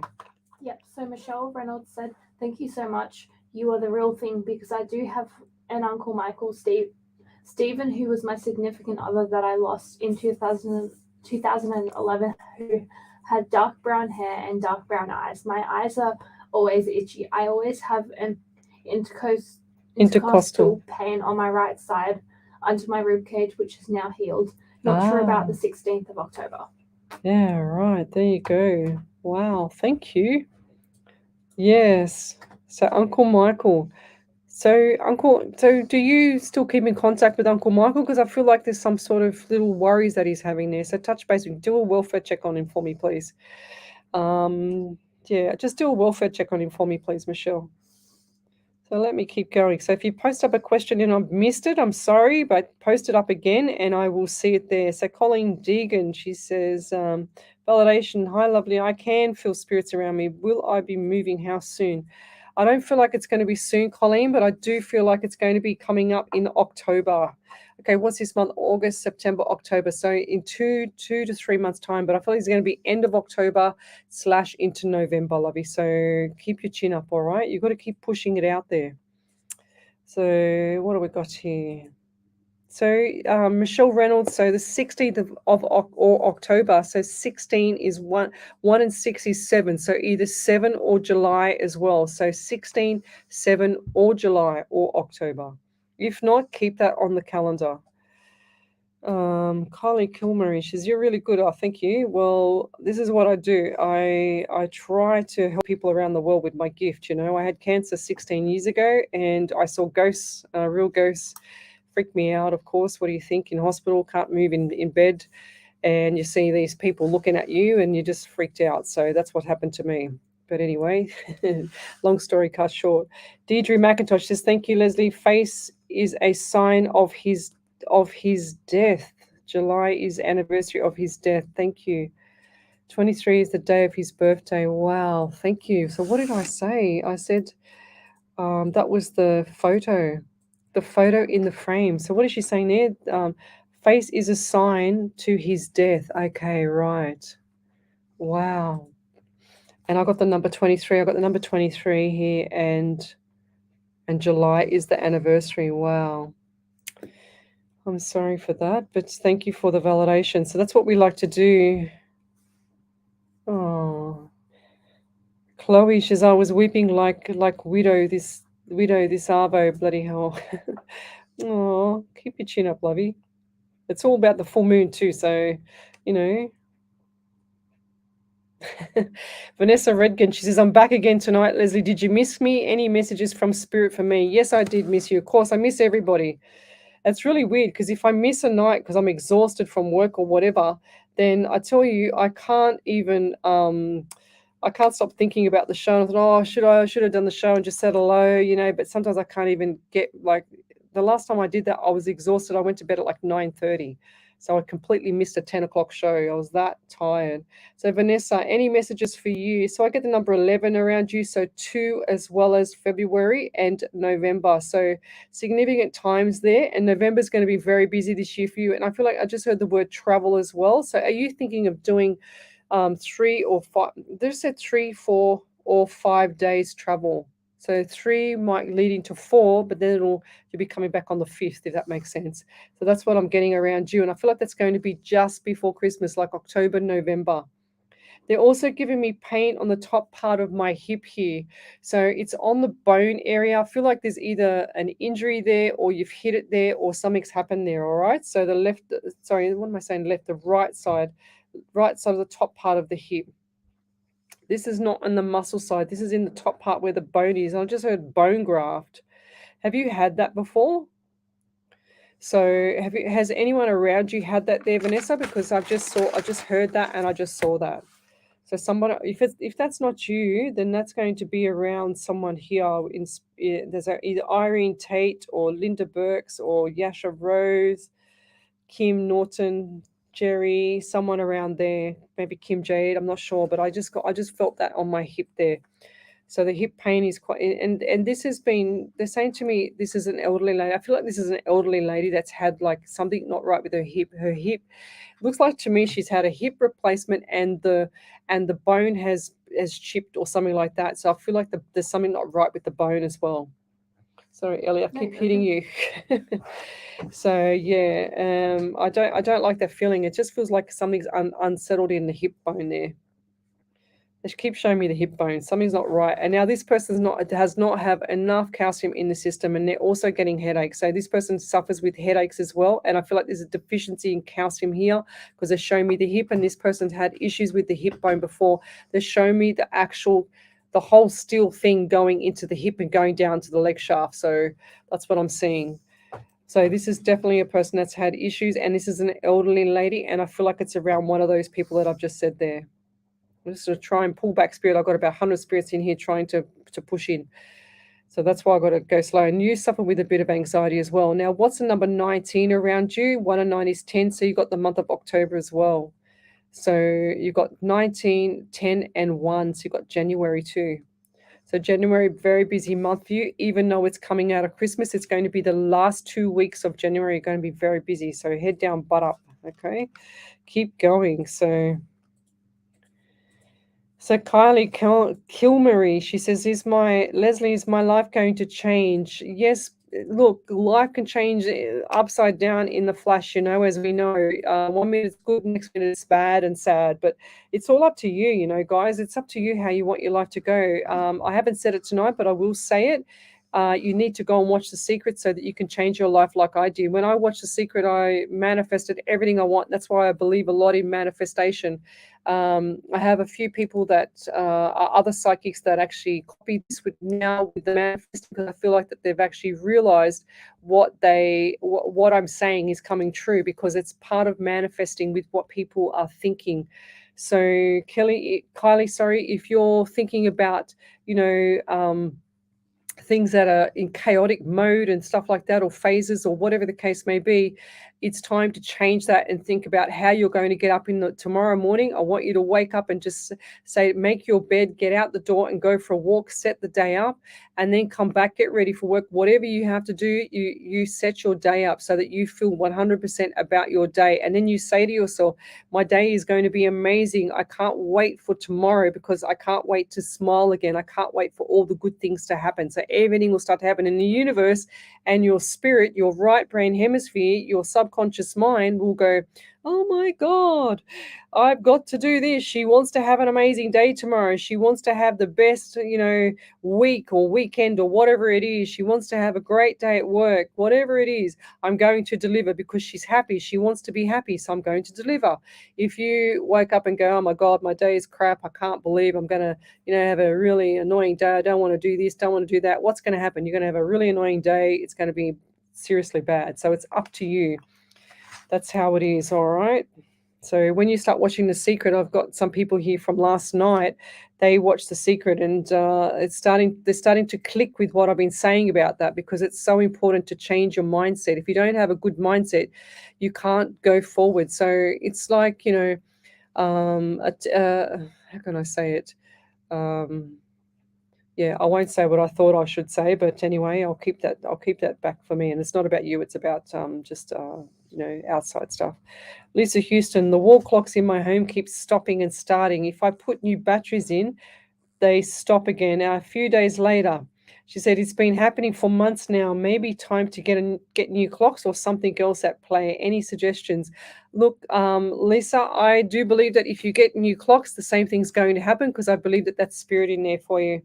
Yep, so Michelle Reynolds said, thank you so much. You are the real thing, because I do have an Uncle Michael, Stephen, who was my significant other that I lost in 2011, who had dark brown hair and dark brown eyes. My eyes are always itchy. I always have an intercostal pain on my right side under my rib cage, which is now healed. Not sure about the 16th of October. Yeah, right. There you go. Wow, thank you. Yes. So Uncle Michael. So do you still keep in contact with Uncle Michael? Because I feel like there's some sort of little worries that he's having there. So touch base, do a welfare check on him for me, please. Yeah, just do a welfare check on him for me, please, Michelle. So let me keep going. So if you post up a question and I've missed it, I'm sorry, but post it up again and I will see it there. So Colleen Deegan, she says, validation, hi, lovely. I can feel spirits around me. Will I be moving house soon? I don't feel like it's going to be soon, Colleen, but I do feel like it's going to be coming up in October. Okay, what's this month? August, September, October. So in two to 3 months' time, but I feel like it's going to be end of October / into November, lovey. So keep your chin up, all right? You've got to keep pushing it out there. So what do we got here? So Michelle Reynolds, so the 16th of October, so 16 is 1 and 6 is 7, so either 7 or July as well. So 16, 7 or July or October. If not, keep that on the calendar. Kylie Kilmary, she says, you're really good. Oh, thank you. Well, this is what I do. I try to help people around the world with my gift. You know, I had cancer 16 years ago and I saw ghosts, real ghosts, freaked me out, of course. What do you think? In hospital, can't move in bed, and you see these people looking at you and you're just freaked out. So that's what happened to me. But anyway, long story cut short. Deidre McIntosh says, thank you, Lesley. Face is a sign of his death. July is anniversary of his death. Thank you. 23 is the day of his birthday. Wow, thank you. So what did I say? I said that was the photo in the frame. So what is she saying there? Face is a sign to his death. Okay, right. Wow. And I got the number 23. I got the number 23 here, and July is the anniversary. Wow. I'm sorry for that, but thank you for the validation. So that's what we like to do. Oh, Chloe says I was weeping like widow this arvo, bloody hell. Oh, keep your chin up, lovey. It's all about the full moon too, so you know. Vanessa Redkin, she says, I'm back again tonight. Lesley, did you miss me? Any messages from Spirit for me? Yes, I did miss you. Of course, I miss everybody. It's really weird because if I miss a night because I'm exhausted from work or whatever, then I tell you, I can't stop thinking about the show. And I thought, oh, I should have done the show and just said hello, but sometimes I can't even get, like, the last time I did that, I was exhausted. I went to bed at like 9:30. So I completely missed a 10 o'clock show. I was that tired. So Vanessa, any messages for you? So I get the number 11 around you. So 2 as well as February and November. So significant times there. And November is going to be very busy this year for you. And I feel like I just heard the word travel as well. So are you thinking of doing 3 or 5? They said 3, 4, or 5 days travel. So 3 might lead into 4, but then you'll be coming back on the 5th, if that makes sense. So that's what I'm getting around you. And I feel like that's going to be just before Christmas, like October, November. They're also giving me pain on the top part of my hip here. So it's on the bone area. I feel like there's either an injury there or you've hit it there or something's happened there, all right? So the right side of the top part of the hip. This is not on the muscle side. This is in the top part where the bone is. I just heard bone graft. Have you had that before? So has anyone around you had that there, Vanessa? Because I just heard that and I just saw that. So somebody, if that's not you, then that's going to be around someone here. There's either Irene Tate or Linda Burks or Yasha Rose, Kim Norton, Jerry, someone around there, maybe Kim Jade, I'm not sure, but I just felt that on my hip there. So the hip pain is quite, and this has been, they're saying to me, this is an elderly lady. I feel like this is an elderly lady that's had like something not right with her hip. Her hip looks like to me she's had a hip replacement and the bone has chipped or something like that. So I feel like there's something not right with the bone as well. Sorry, Ellie, I keep hitting you. So yeah, I don't like that feeling. It just feels like something's unsettled in the hip bone there. They keep showing me the hip bone. Something's not right. And now this person does not have enough calcium in the system, and they're also getting headaches. So this person suffers with headaches as well. And I feel like there's a deficiency in calcium here because they're showing me the hip, and this person's had issues with the hip bone before. They're showing me the whole steel thing going into the hip and going down to the leg shaft. So that's what I'm seeing. So this is definitely a person that's had issues, and this is an elderly lady, and I feel like it's around one of those people that I've just said there. I'm just going to try and pull back spirit. I've got about 100 spirits in here trying to push in. So that's why I've got to go slow. And you suffer with a bit of anxiety as well. Now, what's the number 19 around you? 1 and 9 is 10, so you've got the month of October as well. So you've got 19, 10, and 1, so you've got January too. So January, very busy month for you. Even though it's coming out of Christmas, it's going to be the last 2 weeks of January are going to be very busy. So head down, butt up, okay? Keep going. So Kylie Kilmarie, she says, Lesley, is my life going to change? Yes, look, life can change upside down in the flash, as we know. 1 minute it's good, next minute it's bad and sad, but it's all up to you, guys. It's up to you how you want your life to go. I haven't said it tonight, but I will say it. You need to go and watch The Secret so that you can change your life like I did. When I watched The Secret, I manifested everything I want. That's why I believe a lot in manifestation. I have a few people that are other psychics that actually copy this with now with the manifesting, because I feel like that they've actually realized what I'm saying is coming true, because it's part of manifesting with what people are thinking. So Kylie, sorry, if you're thinking about, you know, things that are in chaotic mode and stuff like that, or phases, or whatever the case may be, it's time to change that and think about how you're going to get up in the tomorrow morning. I want you to wake up and just say, make your bed, get out the door and go for a walk, set the day up, and then come back, get ready for work. Whatever you have to do, you set your day up so that you feel 100% about your day. And then you say to yourself, my day is going to be amazing. I can't wait for tomorrow, because I can't wait to smile again. I can't wait for all the good things to happen. So everything will start to happen in the universe, and your spirit, your right brain hemisphere, your subconscious mind will go, oh my God, I've got to do this. She wants to have an amazing day tomorrow. She wants to have the best, week or weekend or whatever it is. She wants to have a great day at work, whatever it is. I'm going to deliver, because she's happy. She wants to be happy. So I'm going to deliver. If you wake up and go, oh my God, my day is crap. I can't believe I'm going to, have a really annoying day. I don't want to do this, don't want to do that. What's going to happen? You're going to have a really annoying day. It's going to be seriously bad. So it's up to you. That's how it is. All right. So when you start watching The Secret, I've got some people here from last night. They watched The Secret, and they're starting to click with what I've been saying about that, because it's so important to change your mindset. If you don't have a good mindset, you can't go forward. So it's like, how can I say it? Yeah, I won't say what I thought I should say, but anyway, I'll keep that back for me. And it's not about you; it's about just outside stuff. Lisa Houston, the wall clocks in my home keep stopping and starting. If I put new batteries in, they stop again. Now, a few days later, she said it's been happening for months now. Maybe time to get new clocks or something else at play. Any suggestions? Look, Lisa, I do believe that if you get new clocks, the same thing's going to happen, because I believe that that's spirit in there for you.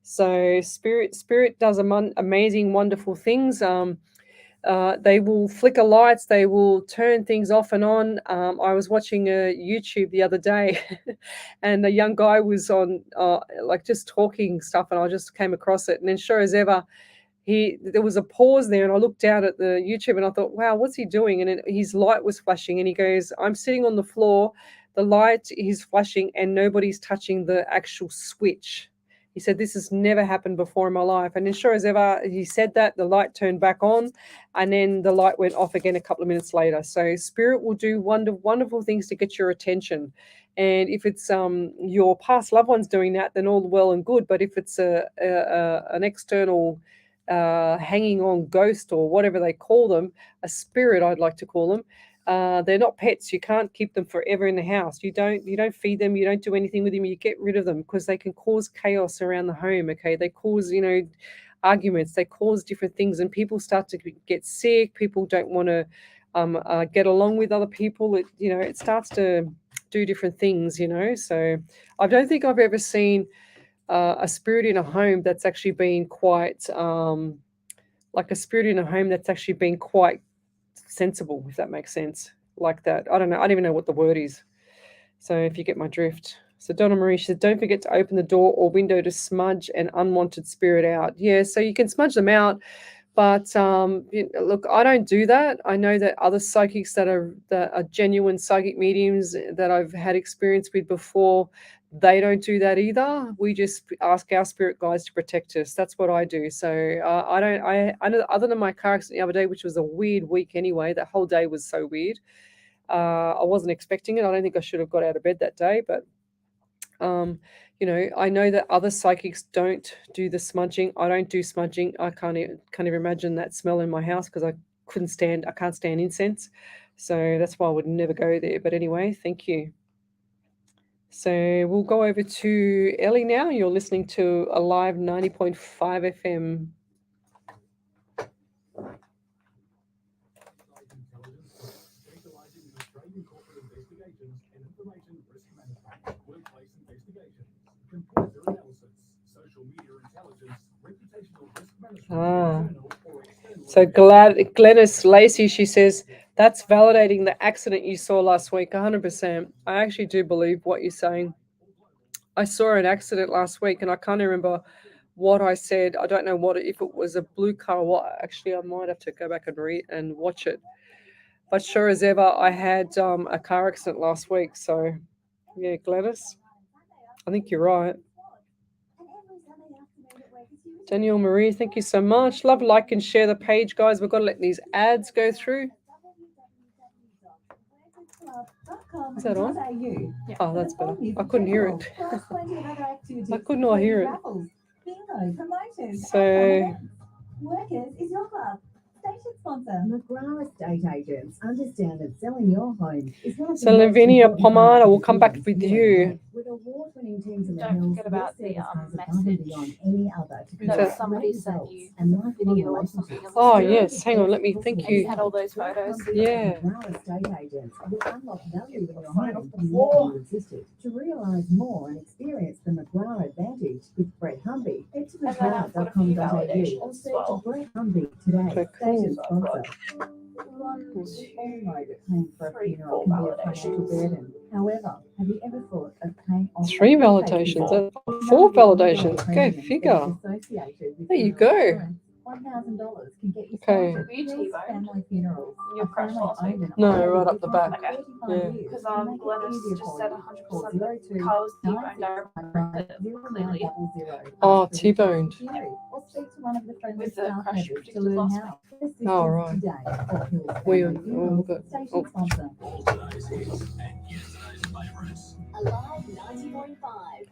So spirit does amazing, wonderful things. They will flicker lights. They will turn things off and on. I was watching a YouTube the other day, and a young guy was on, like, just talking stuff, and I just came across it. And then, sure as ever, there was a pause there, and I looked down at the YouTube, and I thought, wow, what's he doing? And then his light was flashing, and he goes, I'm sitting on the floor, the light is flashing, and nobody's touching the actual switch. He said, this has never happened before in my life. And then, sure as ever, he said that, the light turned back on, and then the light went off again a couple of minutes later. So spirit will do wonderful things to get your attention. And if it's your past loved ones doing that, then all well and good. But if it's an external hanging on ghost, or whatever they call them, a spirit, I'd like to call them, they're not pets. You can't keep them forever in the house. You don't feed them. You don't do anything with them. You get rid of them, because they can cause chaos around the home. Okay, they cause arguments. They cause different things, and people start to get sick. People don't want to get along with other people. It starts to do different things. So I don't think I've ever seen a spirit in a home that's actually been quite like a spirit in a home that's actually been quite sensible, if that makes sense. Like that. I don't know. I don't even know what the word is. So if you get my drift. So Donna Marie, she said, don't forget to open the door or window to smudge an unwanted spirit out. Yeah, so you can smudge them out. But look, I don't do that. I know that other psychics that are genuine psychic mediums that I've had experience with before, they don't do that either. We just ask our spirit guides to protect us. That's what I do. So I don't. I know, other than my car accident the other day, which was a weird week anyway. That whole day was so weird. I wasn't expecting it. I don't think I should have got out of bed that day, but I know that other psychics don't do the smudging. I don't do smudging. I can't even imagine that smell in my house, because I can't stand incense. So that's why I would never go there. But anyway, thank you. So we'll go over to Ellie now. You're listening to Alive 90.5 FM. Ah. So Glennis Lacey, she says, that's validating the accident you saw last week, 100%. I actually do believe what you're saying. I saw an accident last week and I can't remember what I said. I don't know if it was a blue car or what. Actually, I might have to go back and read and watch it. But sure as ever, I had a car accident last week. So, yeah, Gladys, I think you're right. Danielle Marie, thank you so much. Love, like, and share the page, guys. We've got to let these ads go through. Is that on? Yeah. Oh, that's better. I couldn't hear it. I could not hear it. So, Workers is your club. Station sponsor. McGrath Estate Agents understand that selling your home is one of the so Lavinia Pomada will come back with you. With award-winning teams in the Don't hills, forget about this the service goes above and message beyond any other to that create somebody great sent results you and lifelong video or something relationships. of the Oh, spirit. yes. Hang on. Let me thank And you you. had all those photos. Yeah. McGrath Estate Agents will unlock value in your home before you insisted. To realise more and experience the McGrath advantage with Brett Humby, head to And then I've got a few mcgrath.com.au validations or as search well. Brett Humby today. Okay, cool. Station sponsor. 1, We 2, all know that paying for a 3, funeral 4 can be a financial validations. burden. However, have you ever thought of paying off 3 validations. 4 validations. Go figure. There you go. $1,000 can get you Okay. started. Were you T-boned? Family funerals. Your crush last week? No, right up the back. Okay. Yeah. Because Glennis just said 100% that Carl was T-boned. I remember it clearly. Oh, T-boned. With the crush predicted last week. Oh, right. Weird. Oh, but, oh. Alive 90.5.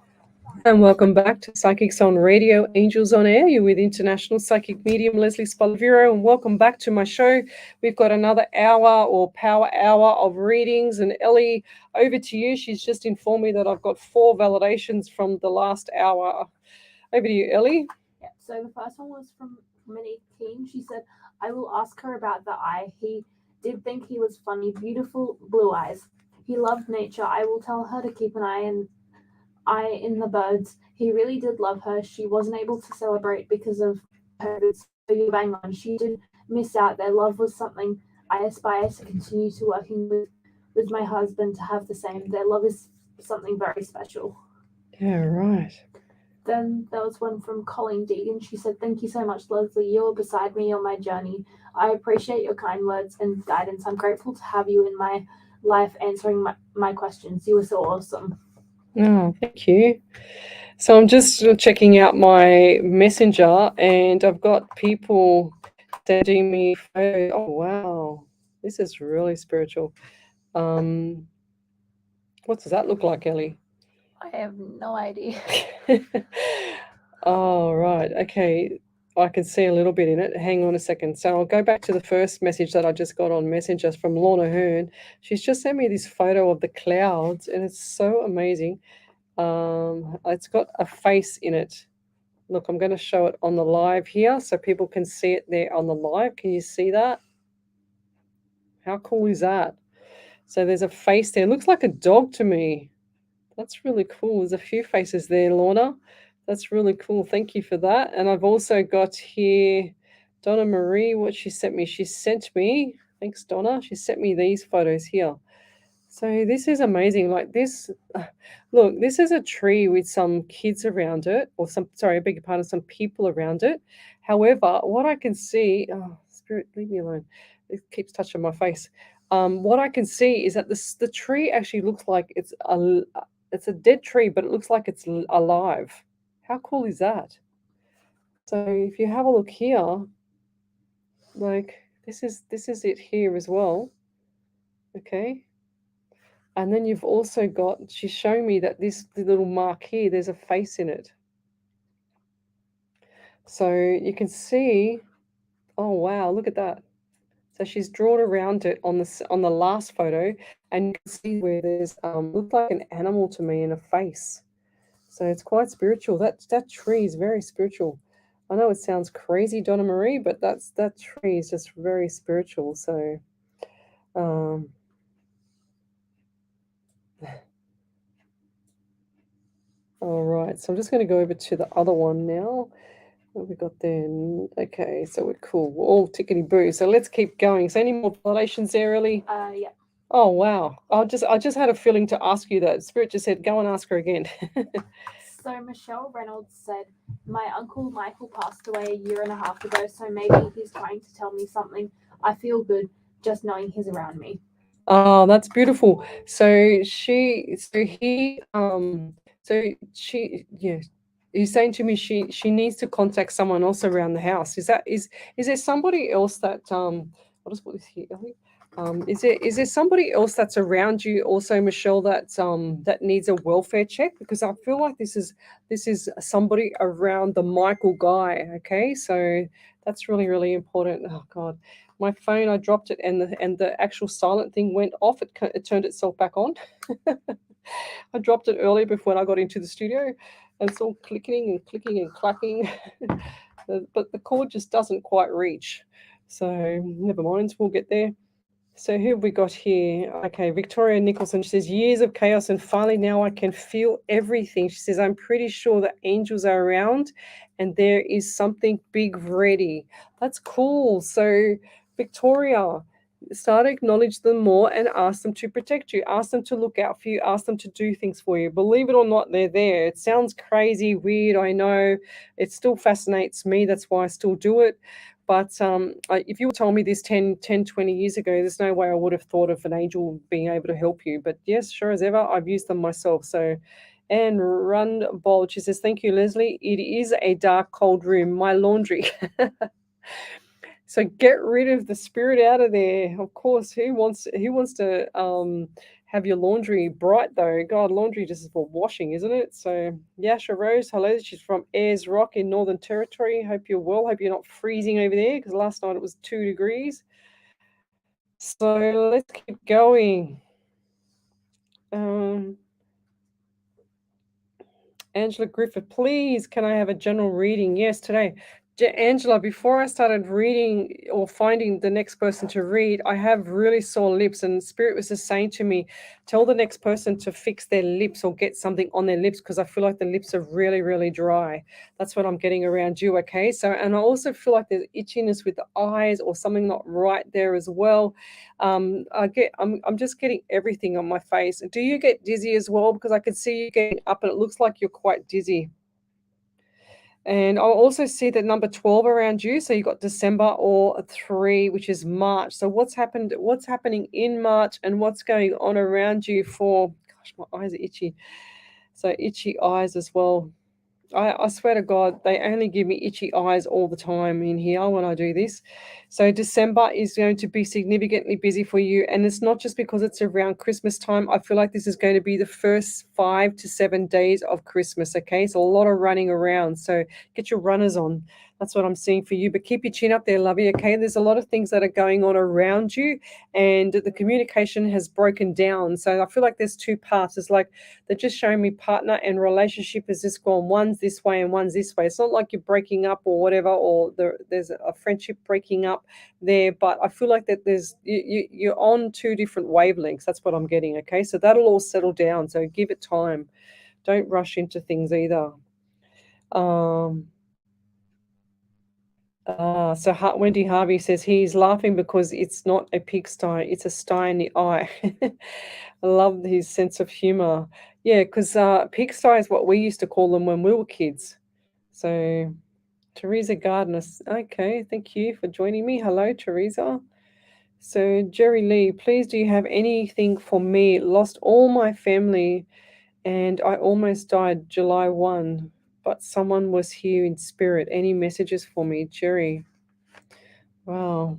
And welcome back to Psychics on Radio, Angels on Air. You're with International Psychic Medium Lesley Spaliviero, and welcome back to my show. We've got another hour or power hour of readings, and Ellie, over to you. She's just informed me that I've got 4 validations from the last hour. Over to you, Ellie. Yeah, so the first one was from Minnie Keane. She said, I will ask her about the eye. He did think he was funny, beautiful blue eyes. He loved nature. I will tell her to keep an eye in the birds. He really did love her. She wasn't able to celebrate because of COVID. So you bang on. She did miss out. Their love was something I aspire to continue to working with my husband to have the same. Their love is something very special. Yeah, right. Then there was one from Colleen Deegan. She said, thank you so much, Lesley. You're beside me on my journey. I appreciate your kind words and guidance. I'm grateful to have you in my life answering my questions. You were so awesome. Oh, thank you. So I'm just checking out my messenger, and I've got people sending me photos. Oh, wow. This is really spiritual. What does that look like, Ellie? I have no idea. Oh, right. Okay. I can see a little bit in it. Hang on a second. So I'll go back to the first message that I just got on Messenger from Lorna Hearn. She's just sent me this photo of the clouds, and it's so amazing. It's got a face in it. Look, I'm going to show it on the live here so people can see it there on the live. Can you see that? How cool is that? So there's a face there. It looks like a dog to me. That's really cool. There's a few faces there, Lorna. That's really cool. Thank you for that. And I've also got here Donna Marie, what she sent me. She sent me, thanks, Donna. She sent me these photos here. So this is amazing. Like this, look, this is a tree with some kids around it, or I beg your pardon, some people around it. However, what I can see, oh, Spirit, leave me alone. It keeps touching my face. What I can see is that the tree actually looks like it's a dead tree, but it looks like it's alive. How cool is that? So if you have a look here, like this is it here as well. Okay. And then you've also got, she's showing me that the little mark here, there's a face in it. So you can see, oh wow, look at that. So she's drawn around it on the last photo, and you can see where there's looks like an animal to me in a face. So it's quite spiritual. That tree is very spiritual. I know it sounds crazy, Donna Marie, but that tree is just very spiritual. So all right, so I'm just going to go over to the other one now. What have we got then? Okay, so we're cool. We're all tickety boo. So let's keep going. So any more validations there, Ellie? Yeah. Oh wow. I just had a feeling to ask you that. Spirit just said, go and ask her again. So Michelle Reynolds said, my uncle Michael passed away a year and a half ago, so maybe he's trying to tell me something. I feel good just knowing he's around me. Oh, that's beautiful. So yeah, he's saying to me she needs to contact someone else around the house. Is there somebody else that I'll just put this here, Ellie. Is there somebody else that's around you also, Michelle, that needs a welfare check? Because I feel like this is somebody around the Michael guy. Okay, so that's really, really important. Oh God. My phone, I dropped it, and the actual silent thing went off. It turned itself back on. I dropped it earlier before I got into the studio, and it's all clicking and clicking and clacking. But the cord just doesn't quite reach. So never mind, we'll get there. So who have we got here? Okay, Victoria Nicholson. She says, years of chaos, and finally now I can feel everything. She says, I'm pretty sure that angels are around and there is something big ready. That's cool. So Victoria, start to acknowledge them more and ask them to protect you. Ask them to look out for you. Ask them to do things for you. Believe it or not, they're there. It sounds crazy, weird, I know. It still fascinates me. That's why I still do it. But if you told me this 10, 20 years ago, there's no way I would have thought of an angel being able to help you. But yes, sure as ever, I've used them myself. So, and Run Bold, she says, thank you, Leslie. It is a dark, cold room. My laundry. So get rid of the spirit out of there. Of course, who wants to have your laundry bright though? God, laundry just is for washing, isn't it? So Yasha Rose, hello. She's from Ayers Rock in Northern Territory. Hope you're well. Hope you're not freezing over there because last night it was 2 degrees. So let's keep going. Angela Griffith, please, can I have a general reading? Yes, today. Angela, before I started reading or finding the next person to read, I have really sore lips, and Spirit was just saying to me, tell the next person to fix their lips or get something on their lips because I feel like the lips are really, really dry. That's what I'm getting around you, okay? So, and I also feel like there's itchiness with the eyes or something not right there as well. I'm just getting everything on my face. Do you get dizzy as well? Because I could see you getting up and it looks like you're quite dizzy. And I'll also see that number 12 around you. So you got December or 3, which is March. So what's happening in March and what's going on around you for, gosh, my eyes are itchy. So itchy eyes as well. I swear to God, they only give me itchy eyes all the time in here when I do this. So December is going to be significantly busy for you. And it's not just because it's around Christmas time. I feel like this is going to be the first 5 to 7 days of Christmas, okay? So a lot of running around. So get your runners on. That's what I'm seeing for you. But keep your chin up there, lovey, okay? There's a lot of things that are going on around you. And the communication has broken down. So I feel like there's 2 parts. It's like they're just showing me partner and relationship has just gone one's this way and one's this way. It's not like you're breaking up or whatever, or there's a friendship breaking up there, but I feel like that you're on 2 different wavelengths. That's what I'm getting, okay? So that'll all settle down. So give it time. Don't rush into things either. So Wendy Harvey says he's laughing because it's not a pigsty, it's a sty in the eye. I love his sense of humor. Yeah, because pigsty is what we used to call them when we were kids. So Teresa Gardner, okay, thank you for joining me. Hello, Teresa. So Jerry Lee, please, do you have anything for me? Lost all my family and I almost died July 1. But someone was here in spirit. Any messages for me, Jerry? Wow.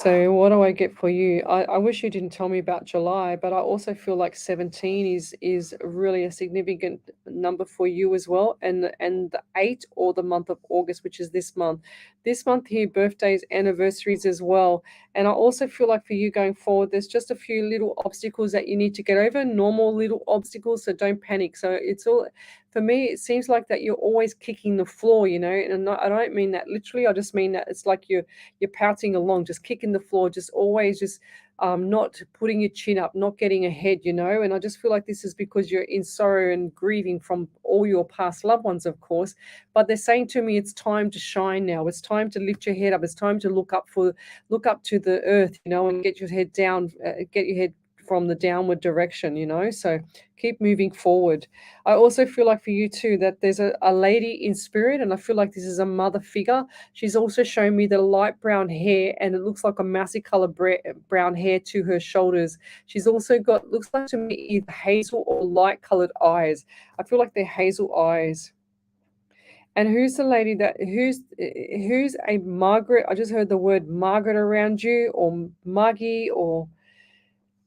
So what do I get for you? I wish you didn't tell me about July, but I also feel like 17 is really a significant number for you as well. And the 8 or the month of August, which is this month. This month here, birthdays, anniversaries as well. And I also feel like for you going forward, there's just a few little obstacles that you need to get over, normal little obstacles, so don't panic. So it's all, for me, it seems like that you're always kicking the floor, and I don't mean that literally. I just mean that it's like you're pouting along, just kicking the floor, just always just not putting your chin up, not getting ahead, you know. And I just feel like this is because you're in sorrow and grieving from all your past loved ones, of course. But they're saying to me, it's time to shine now. It's time to lift your head up. It's time to look up to the earth, you know, and get your head down, get your head from the downward direction, you know. So keep moving forward. I also feel like for you too that there's a lady in spirit, and I feel like this is a mother figure. She's also showing me the light brown hair, and it looks like a mousy color brown hair to her shoulders. She's also got, looks like to me, either hazel or light colored eyes. I feel like they're hazel eyes. And who's the lady that who's a Margaret? I just heard the word Margaret around you, or Maggie, or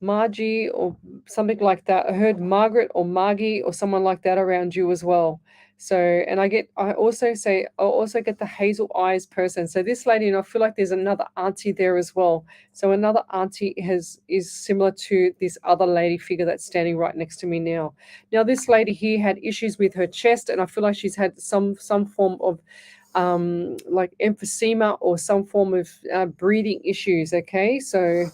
Margie, or something like that. I heard Margaret or Margie or someone like that around you as well. So, and I also get the hazel eyes person. So this lady, and I feel like there's another auntie there as well. So another auntie is similar to this other lady figure that's standing right next to me now. Now this lady here had issues with her chest, and I feel like she's had some form of like emphysema or some form of breathing issues. Okay, so.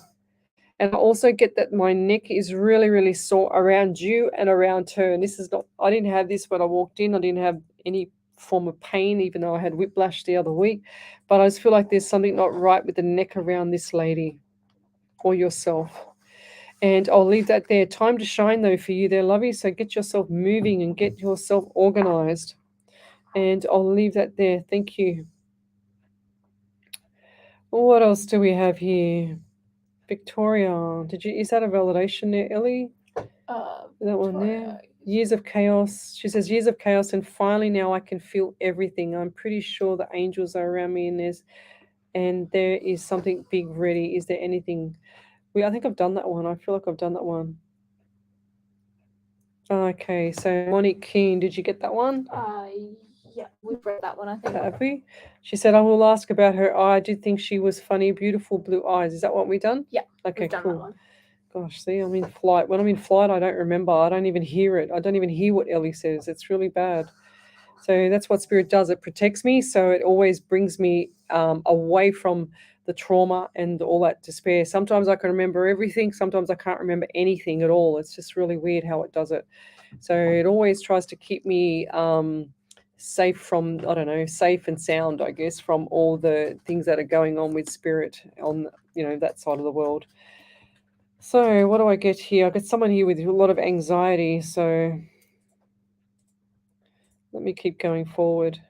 And I also get that my neck is really, really sore around you and around her. And this is not, I didn't have this when I walked in. I didn't have any form of pain, even though I had whiplash the other week. But I just feel like there's something not right with the neck around this lady or yourself. And I'll leave that there. Time to shine, though, for you there, lovey. So get yourself moving and get yourself organized. And I'll leave that there. Thank you. What else do we have here? Victoria, is that a validation there, Ellie? That one there. Years of chaos. She says years of chaos, and finally now I can feel everything. I'm pretty sure the angels are around me, and there is something big ready. Is there anything? I think I've done that one. I feel like I've done that one. Okay, so Monique Keane, did you get that one? Yeah, we've read that one, I think. Have we? She said, I will ask about her eye. I did think she was funny, beautiful blue eyes. Is that what we done? Yeah. Okay, We've done cool. that one. Gosh, see, I'm in flight. When I'm in flight, I don't remember. I don't even hear it. I don't even hear what Ellie says. It's really bad. So that's what Spirit does. It protects me. So it always brings me away from the trauma and all that despair. Sometimes I can remember everything. Sometimes I can't remember anything at all. It's just really weird how it does it. So it always tries to keep me safe from, I don't know, safe and sound, I guess, from all the things that are going on with Spirit on, that side of the world. So what do I get here? I got someone here with a lot of anxiety. So let me keep going forward.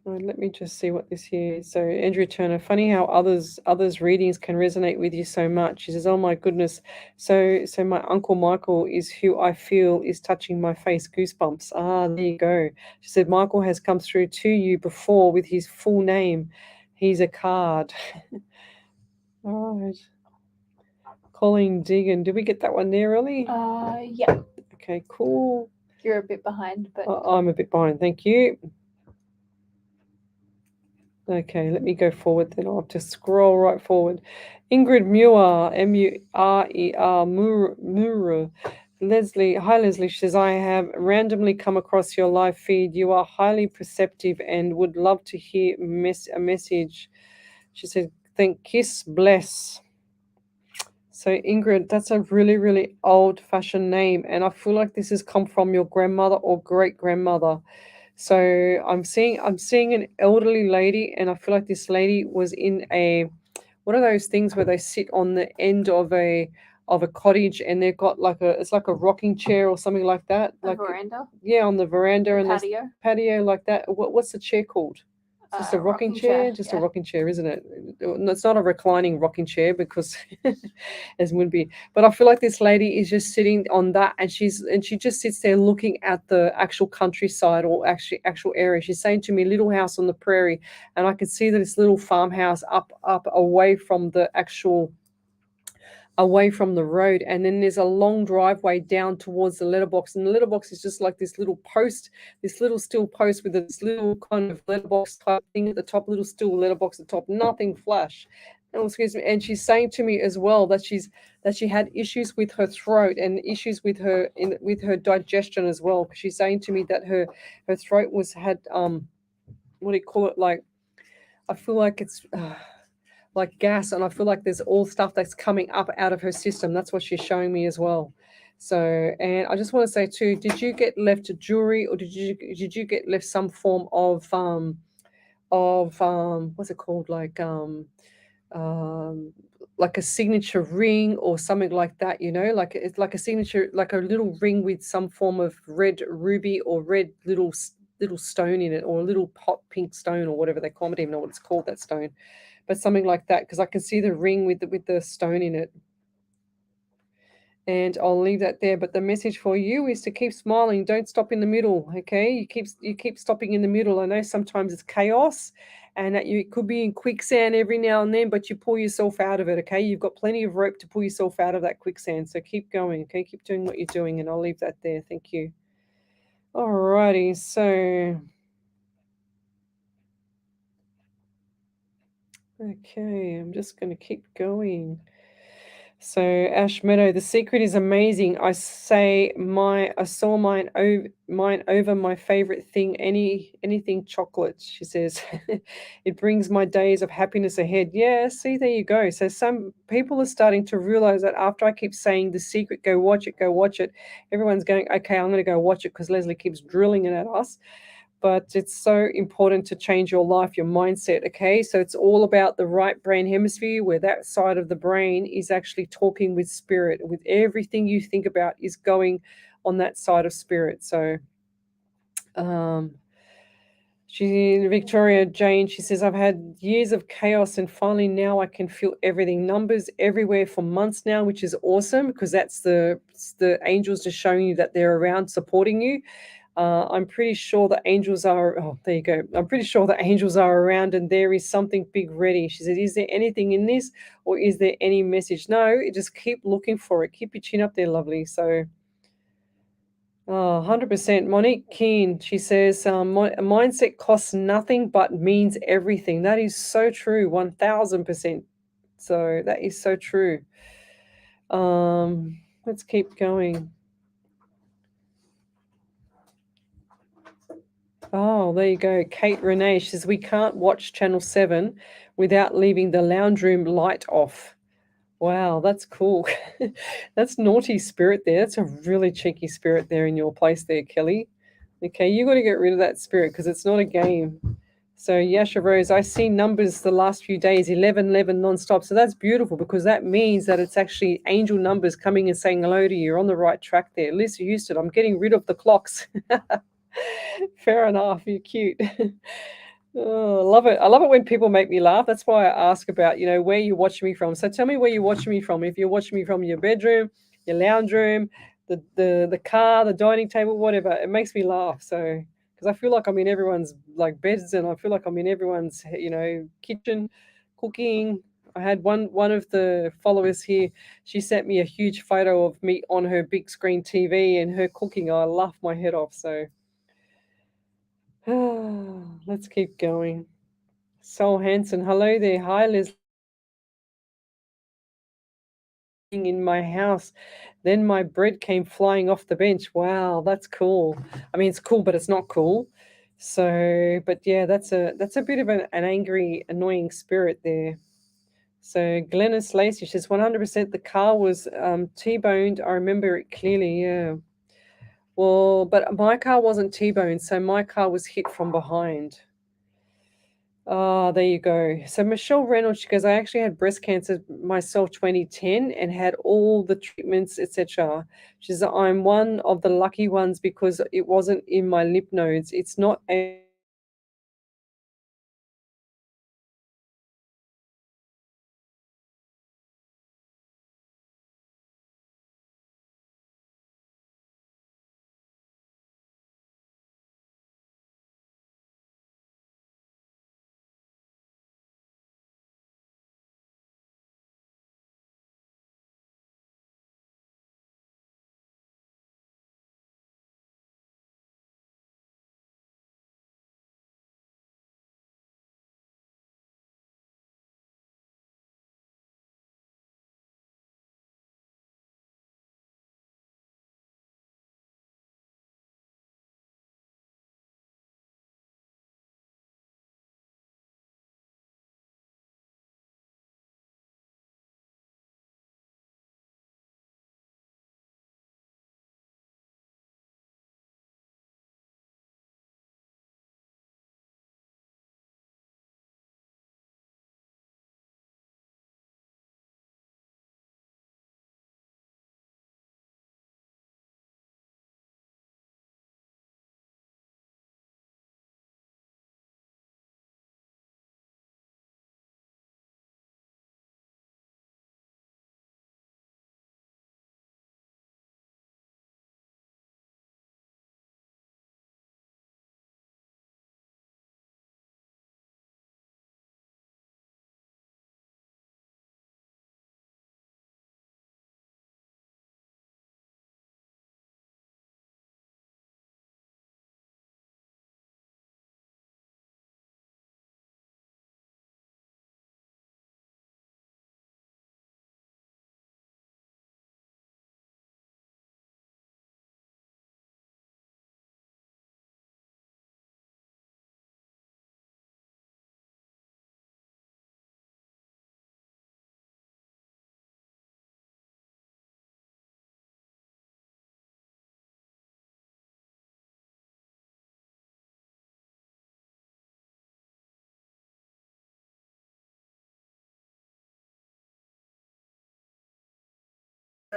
Let me just see what this here is. So Andrea Turner, funny how others readings can resonate with you so much. She says, oh my goodness. So my Uncle Michael is who I feel is touching my face, goosebumps. There you go. She said, Michael has come through to you before with his full name. He's a card. All right. Colleen Deegan, did we get that one there early? Yeah. Okay, cool. You're a bit behind, but I'm a bit behind. Thank you. Okay, let me go forward then. I'll have to scroll right forward. Ingrid Muir, M-U-R-E-R, Muru. Leslie, hi Leslie. She says, I have randomly come across your live feed. You are highly perceptive and would love to hear a message. She said, kiss, bless. So Ingrid, that's a really, really old-fashioned name, and I feel like this has come from your grandmother or great-grandmother. So I'm seeing an elderly lady, and I feel like this lady was in one of those things where they sit on the end of a cottage, and they've got it's like a rocking chair or something like that. Like veranda? Yeah, on the veranda and patio. Patio like that. What's the chair called? Just a rocking chair? Just a rocking chair, isn't it? It's not a reclining rocking chair because as would be. But I feel like this lady is just sitting on that, and she just sits there looking at the actual countryside or actual area. She's saying to me, little house on the prairie, and I can see that this little farmhouse up away from the road, and then there's a long driveway down towards the letterbox, and the letterbox is just like this little steel post with this little kind of letterbox type thing at the top, little steel letterbox at the top, nothing flash. Oh, excuse me. And she's saying to me as well that she had issues with her throat and issues with her digestion as well. She's saying to me that her throat had what do you call it, like, I feel like it's like gas, and I feel like there's all stuff that's coming up out of her system. That's what she's showing me as well. So, and I just want to say too, did you get left jewelry, or did you get left some form of what's it called, um like a signature ring or something like that, like it's like a signature, like a little ring with some form of red ruby or red little stone in it, or a little hot pink stone, or whatever they call it. I don't even know what it's called, that stone, but something like that, because I can see the ring with the stone in it. And I'll leave that there. But the message for you is to keep smiling. Don't stop in the middle. Okay, you keep stopping in the middle. I know sometimes it's chaos, and that you could be in quicksand every now and then, but you pull yourself out of it. Okay, you've got plenty of rope to pull yourself out of that quicksand. So keep going. Okay, keep doing what you're doing, and I'll leave that there. Thank you. Alrighty, so okay, I'm just going to keep going. So Ash Meadow, the secret is amazing. I saw mine over my favorite thing, anything chocolate. She says, it brings my days of happiness ahead. Yeah, see, there you go. So some people are starting to realize that after I keep saying the secret, go watch it, go watch it. Everyone's going, okay, I'm going to go watch it because Leslie keeps drilling it at us. But it's so important to change your life, your mindset. Okay, so it's all about the right brain hemisphere, where that side of the brain is actually talking with spirit. With everything you think about is going on that side of spirit. So Victoria Jane, she says, I've had years of chaos, and finally now I can feel everything. Numbers everywhere for months now, which is awesome, because that's the angels just showing you that they're around supporting you. I'm pretty sure the angels are. Oh, there you go. I'm pretty sure the angels are around, and there is something big ready. She said, "Is there anything in this, or is there any message?" No, just keep looking for it. Keep your chin up there, lovely. So, 100%. Monique Keane, she says, a mindset costs nothing but means everything. That is so true. 1000%. So that is so true. Let's keep going. Oh, there you go. Kate Renee says, we can't watch Channel 7 without leaving the lounge room light off. Wow, that's cool. That's naughty spirit there. That's a really cheeky spirit there in your place there, Kelly. Okay, you got to get rid of that spirit, because it's not a game. So Yasha Rose, I see numbers the last few days, 11, 11 nonstop. So that's beautiful, because that means that it's actually angel numbers coming and saying hello to you. You're on the right track there. Lisa Houston, I'm getting rid of the clocks. Fair enough. You're cute. Oh, I love it. I love it when people make me laugh. That's why I ask about, where you're watching me from. So tell me where you're watching me from. If you're watching me from your bedroom, your lounge room, the car, the dining table, whatever, it makes me laugh. So because I feel like I'm in everyone's like beds, and I feel like I'm in everyone's, kitchen, cooking. I had one of the followers here. She sent me a huge photo of me on her big screen TV and her cooking. I laughed my head off. So. Let's keep going. Sol Hanson, hello there. Hi, Leslie. In my house, then my bread came flying off the bench. Wow, that's cool. I mean, it's cool, but it's not cool. So, but yeah, that's a bit of an angry, annoying spirit there. So Glennis Lacey says 100% the car was T-boned. I remember it clearly. Yeah. Well, but my car wasn't T-boned, so my car was hit from behind. Oh, there you go. So Michelle Reynolds, she goes, I actually had breast cancer myself 2010 and had all the treatments, etc. She says, I'm one of the lucky ones because it wasn't in my lymph nodes. It's not a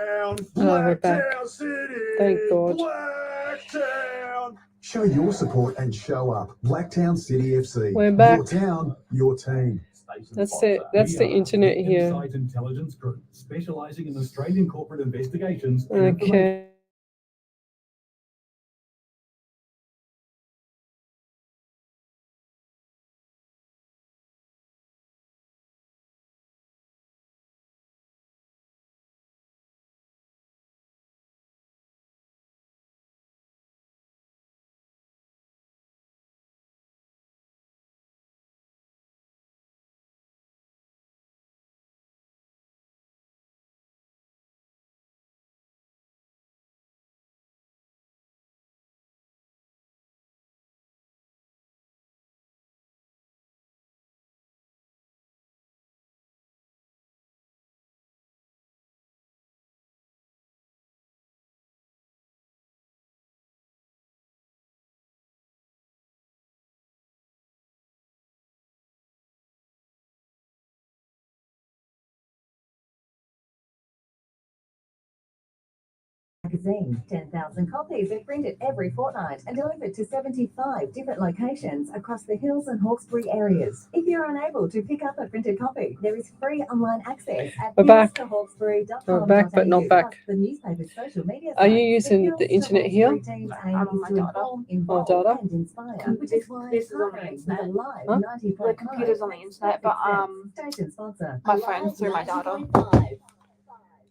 Oh, we're back. Thank God. Blacktown. Show your support and show up. Blacktown City FC. We're back. Your town, your team. That's it. That's the internet here. Insight Intelligence Group, specializing in Australian corporate investigations. And information. Okay. Magazine, 10,000 copies are printed every fortnight and delivered to 75 different locations across the Hills and Hawkesbury areas. If you're unable to pick up a printed copy, there is free online access at We're back. hillstohawkesbury.com. We're back, but not back. The newspaper's social media Are you sites. using the internet here? Team's I'm aim on is my to data. inform, involve, data? and inspire, which This- is why this is on the partnering with internet. a live Huh? 90.5 The computer's on the internet, but station sponsor. my phone's through my data. 90.5.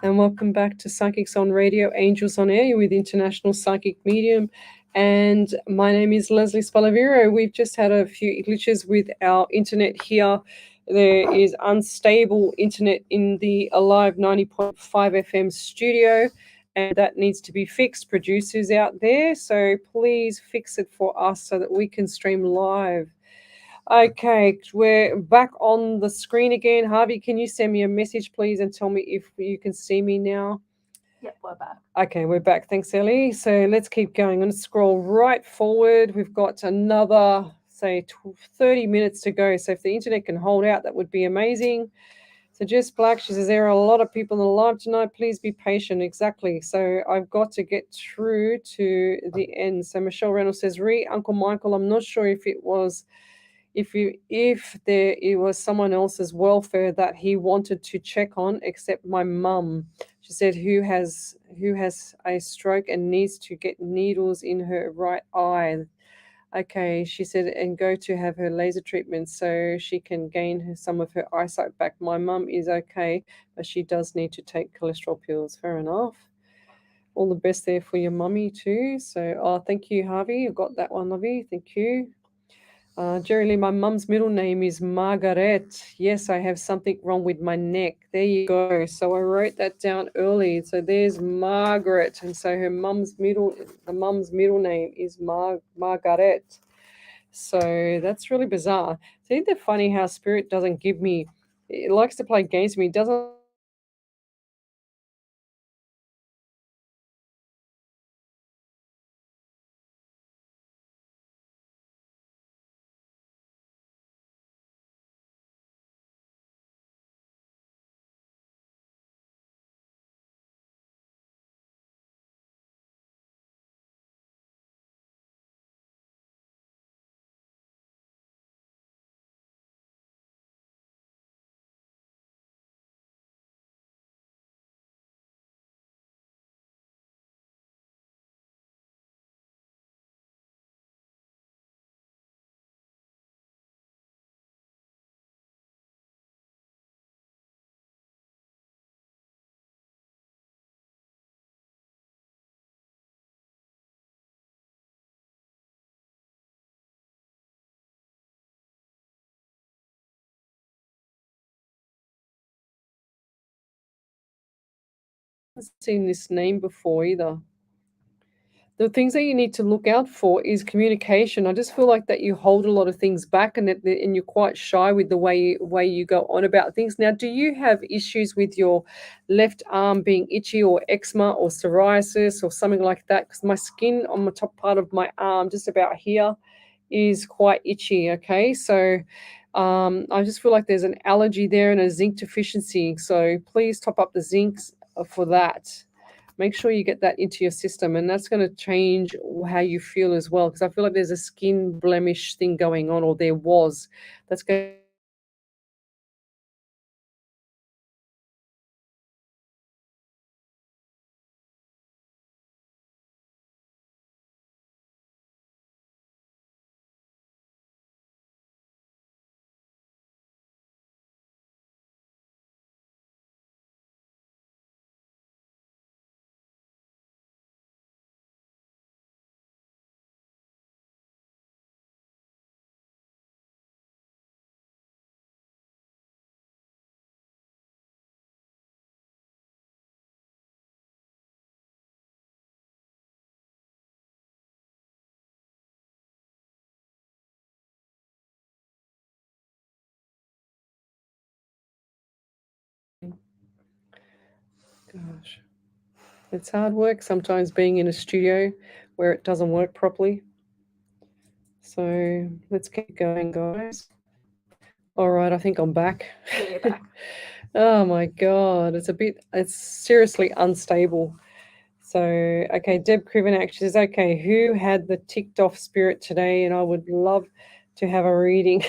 And welcome back to Psychics on Radio, Angels on Air. You're with International Psychic Medium. And my name is Lesley Spaliviero. We've just had a few glitches with our internet here. There is unstable internet in the Alive 90.5 FM studio, and that needs to be fixed. Producers out there, so please fix it for us so that we can stream live. Okay, we're back on the screen again. Harvey, can you send me a message, please, and tell me if you can see me now? Yep, we're back. Okay, we're back. Thanks, Ellie. So let's keep going. I'm going to scroll right forward. We've got another, say, 30 minutes to go. So if the internet can hold out, that would be amazing. So Jess Black, she says, there are a lot of people in the live tonight. Please be patient. Exactly. So I've got to get through to the end. So Michelle Reynolds says, Uncle Michael, I'm not sure if it was if it was someone else's welfare that he wanted to check on, except my mum. She said who has a stroke and needs to get needles in her right eye. Okay, she said, and go to have her laser treatment so she can gain some of her eyesight back. My mum is okay, but she does need to take cholesterol pills. Fair enough. All the best there for your mummy too. So, thank you, Harvey. I got that one, lovey. Thank you. Jerry Lee, my mum's middle name is Margaret. Yes, I have something wrong with my neck. There you go. So I wrote that down early. So there's Margaret, and so the mum's middle name is Margaret. So that's really bizarre. So isn't it funny how spirit doesn't give me? It likes to play games with me. It doesn't. Seen this name before either. The things that you need to look out for is communication. I just feel like that you hold a lot of things back, and you're quite shy with the way you go on about things. Now, do you have issues with your left arm being itchy, or eczema, or psoriasis, or something like that? Because my skin on the top part of my arm, just about here, is quite itchy. Okay, so I just feel like there's an allergy there and a zinc deficiency. So please top up the zinc for that. Make sure you get that into your system, and that's going to change how you feel as well. Because I feel like there's a skin blemish thing going on, or there was. That's going. Gosh, it's hard work sometimes being in a studio where it doesn't work properly. So let's keep going, guys. All right, I think I'm back. Yeah, you're back. Oh my God, it's seriously unstable. So, okay, Deb Krivenak, she says, okay, who had the ticked off spirit today? And I would love to have a reading.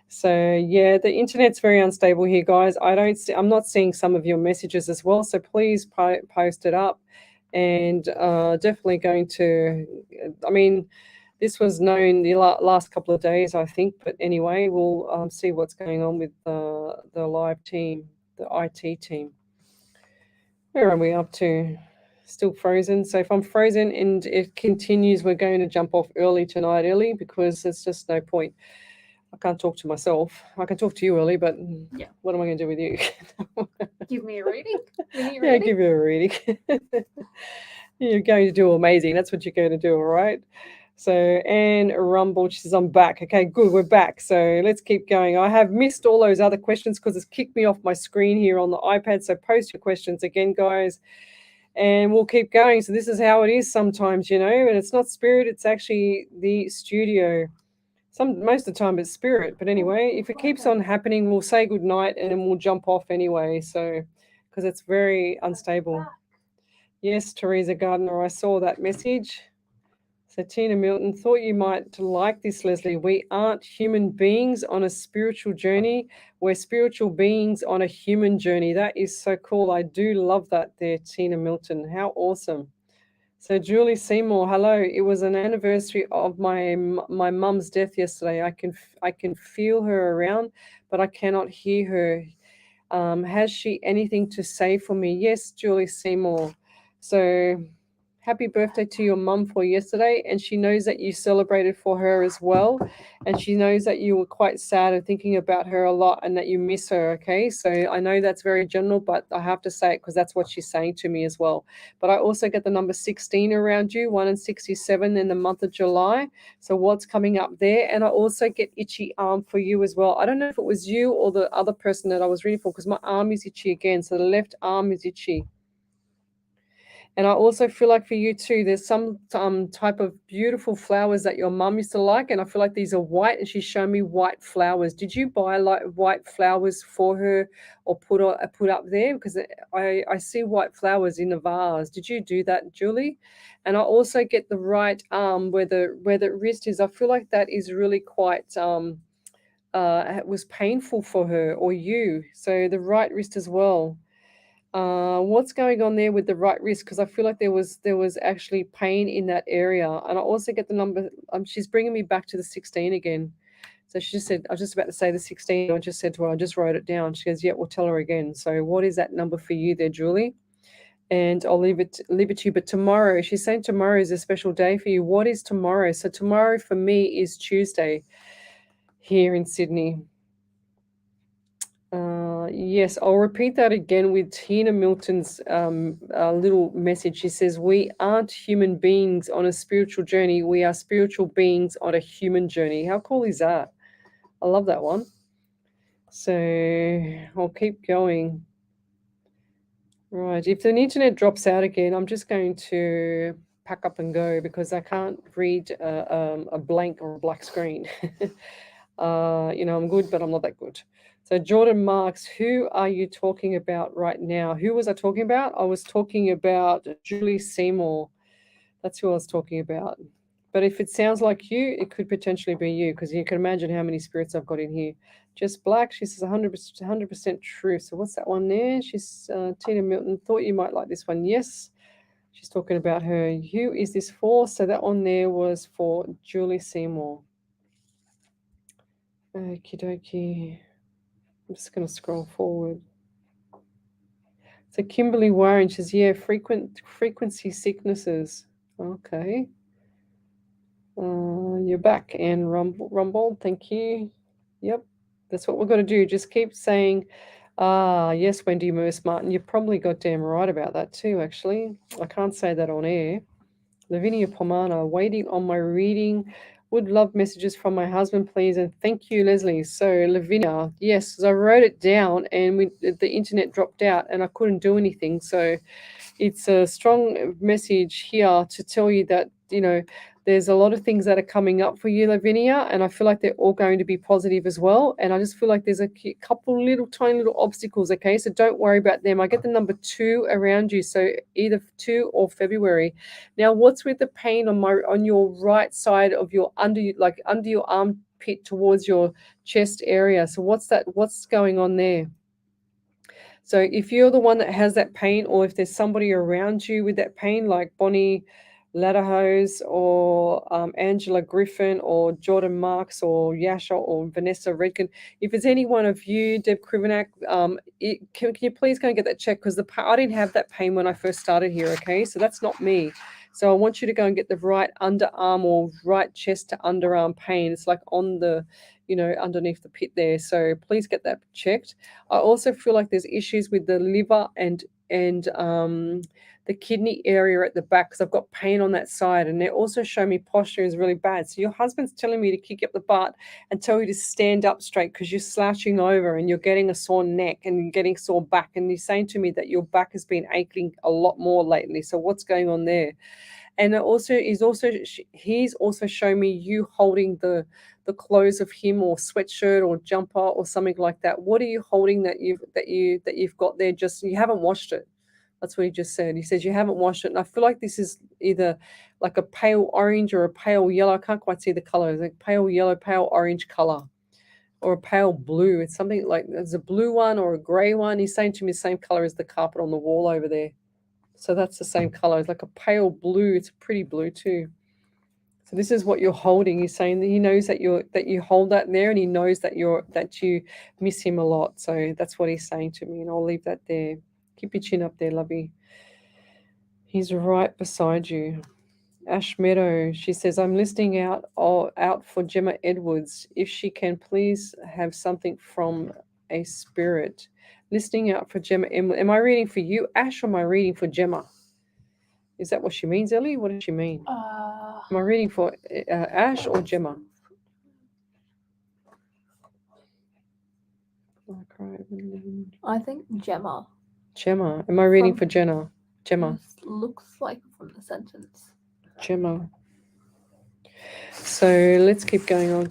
So, yeah, the internet's very unstable here, guys. I'm not seeing some of your messages as well. So please post it up, and definitely going to, I mean, this was known the last couple of days, I think. But anyway, we'll see what's going on with the live team, the IT team. Where are we up to? Still frozen. So if I'm frozen and it continues, we're going to jump off early tonight, early, because there's just no point. I can't talk to myself. I can talk to you early, but Yeah. what am I going to do with you? Give me a reading. Mini Yeah, reading. give you a reading. You're going to do amazing. That's what you're going to do, all right? So Anne Rumble, she says, I'm back. Okay, good, we're back. So let's keep going. I have missed all those other questions because it's kicked me off my screen here on the iPad. So post your questions again, guys, and we'll keep going. So this is how it is sometimes, and it's not spirit, it's actually the studio. Most of the time it's spirit. But anyway, if it keeps on happening, we'll say good night and then we'll jump off anyway. So because it's very unstable. Yes, Teresa Gardner, I saw that message. So Tina Milton, thought you might like this, Lesley. We aren't human beings on a spiritual journey. We're spiritual beings on a human journey. That is so cool. I do love that there, Tina Milton. How awesome. So Julie Seymour, hello. It was an anniversary of my mum's death yesterday. I can feel her around, but I cannot hear her. Has she anything to say for me? Yes, Julie Seymour. So happy birthday to your mum for yesterday, and she knows that you celebrated for her as well, and she knows that you were quite sad and thinking about her a lot and that you miss her. Okay, so I know that's very general, but I have to say it because that's what she's saying to me as well. But I also get the number 16 around you, 1 and 67 in the month of July. So what's coming up there? And I also get itchy arm for you as well. I don't know if it was you or the other person that I was reading for, because my arm is itchy again. So the left arm is itchy. And I also feel like for you too, there's some type of beautiful flowers that your mum used to like, and I feel like these are white, and she's shown me white flowers. Did you buy like white flowers for her or put up there? Because I see white flowers in a vase. Did you do that, Julie? And I also get the right arm where the wrist is. I feel like that is really quite it was painful for her or you. So the right wrist as well. What's going on there with the right wrist? Because I feel like there was actually pain in that area. And I also get the number. She's bringing me back to the 16 again. So she just said, I was just about to say the 16. I just said to her, I just wrote it down. She goes, yeah, we'll tell her again. So what is that number for you there, Julie? And I'll leave it to you. But tomorrow, she's saying tomorrow is a special day for you. What is tomorrow? So tomorrow for me is Tuesday here in Sydney. Yes, I'll repeat that again with Tina Milton's little message. She says, we aren't human beings on a spiritual journey. We are spiritual beings on a human journey. How cool is that? I love that one. So I'll keep going. Right. If the internet drops out again, I'm just going to pack up and go because I can't read a blank or a black screen. I'm good, but I'm not that good. So Jordan Marks, who are you talking about right now? Who was I talking about? I was talking about Julie Seymour. That's who I was talking about. But if it sounds like you, it could potentially be you, because you can imagine how many spirits I've got in here. Just Black, she says 100% true. So what's that one there? She's Tina Milton. Thought you might like this one. Yes, she's talking about her. Who is this for? So that one there was for Julie Seymour. Okie dokie. I'm just going to scroll forward. So Kimberly Warren says, yeah, frequency sicknesses. Okay. You're back, and Rumble. Thank you. Yep, that's what we're going to do. Just keep saying, yes, Wendy Merce Martin. You're probably goddamn right about that too, actually. I can't say that on air. Lavinia Pomana, waiting on my reading. Would love messages from my husband, please. And thank you, Leslie. So, Lavinia, yes, I wrote it down and the internet dropped out and I couldn't do anything. So, it's a strong message here to tell you that, there's a lot of things that are coming up for you, Lavinia, and I feel like they're all going to be positive as well. And I just feel like there's a couple tiny little obstacles, okay? So don't worry about them. I get the number 2 around you, so either 2 or February. Now, what's with the pain on your right side of your under your armpit towards your chest area? So what's going on there? So if you're the one that has that pain, or if there's somebody around you with that pain, like Bonnie Ladderhose or Angela Griffin or Jordan Marks or Yasha or Vanessa Redkin, if it's any one of you, Deb Krivenak, can you please go and get that checked? Because I didn't have that pain when I first started here, okay? So that's not me. So I want you to go and get the right underarm or right chest to underarm pain. It's like on the, underneath the pit there. So please get that checked. I also feel like there's issues with the liver and the kidney area at the back, because I've got pain on that side, and they also show me posture is really bad. So your husband's telling me to kick up the butt and tell you to stand up straight because you're slouching over and you're getting a sore neck and you're getting sore back, and he's saying to me that your back has been aching a lot more lately. So what's going on there? And he's also showing me you holding the clothes of him, or sweatshirt or jumper or something like that. What are you holding that you've got there? Just, you haven't washed it. That's what he just said. He says you haven't washed it. And I feel like this is either like a pale orange or a pale yellow. I can't quite see the color. It's like pale yellow, pale orange color, or a pale blue. It's something like, there's a blue one or a gray one. He's saying to me the same color as the carpet on the wall over there. So that's the same color. It's like a pale blue. It's a pretty blue too. So this is what you're holding. He's saying that he knows that you hold that there, and he knows that you miss him a lot. So that's what he's saying to me, and I'll leave that there. Keep your chin up there, lovey. He's right beside you. Ash Meadow, she says, I'm listening out for Gemma Edwards. If she can please have something from a spirit. Listening out for Gemma. Am I reading for you, Ash, or am I reading for Gemma? Is that what she means, Ellie? What does she mean? Am I reading for Ash or Gemma? I think Gemma. Gemma. Am I reading for Gemma? Gemma. Looks like from the sentence. Gemma. So let's keep going on.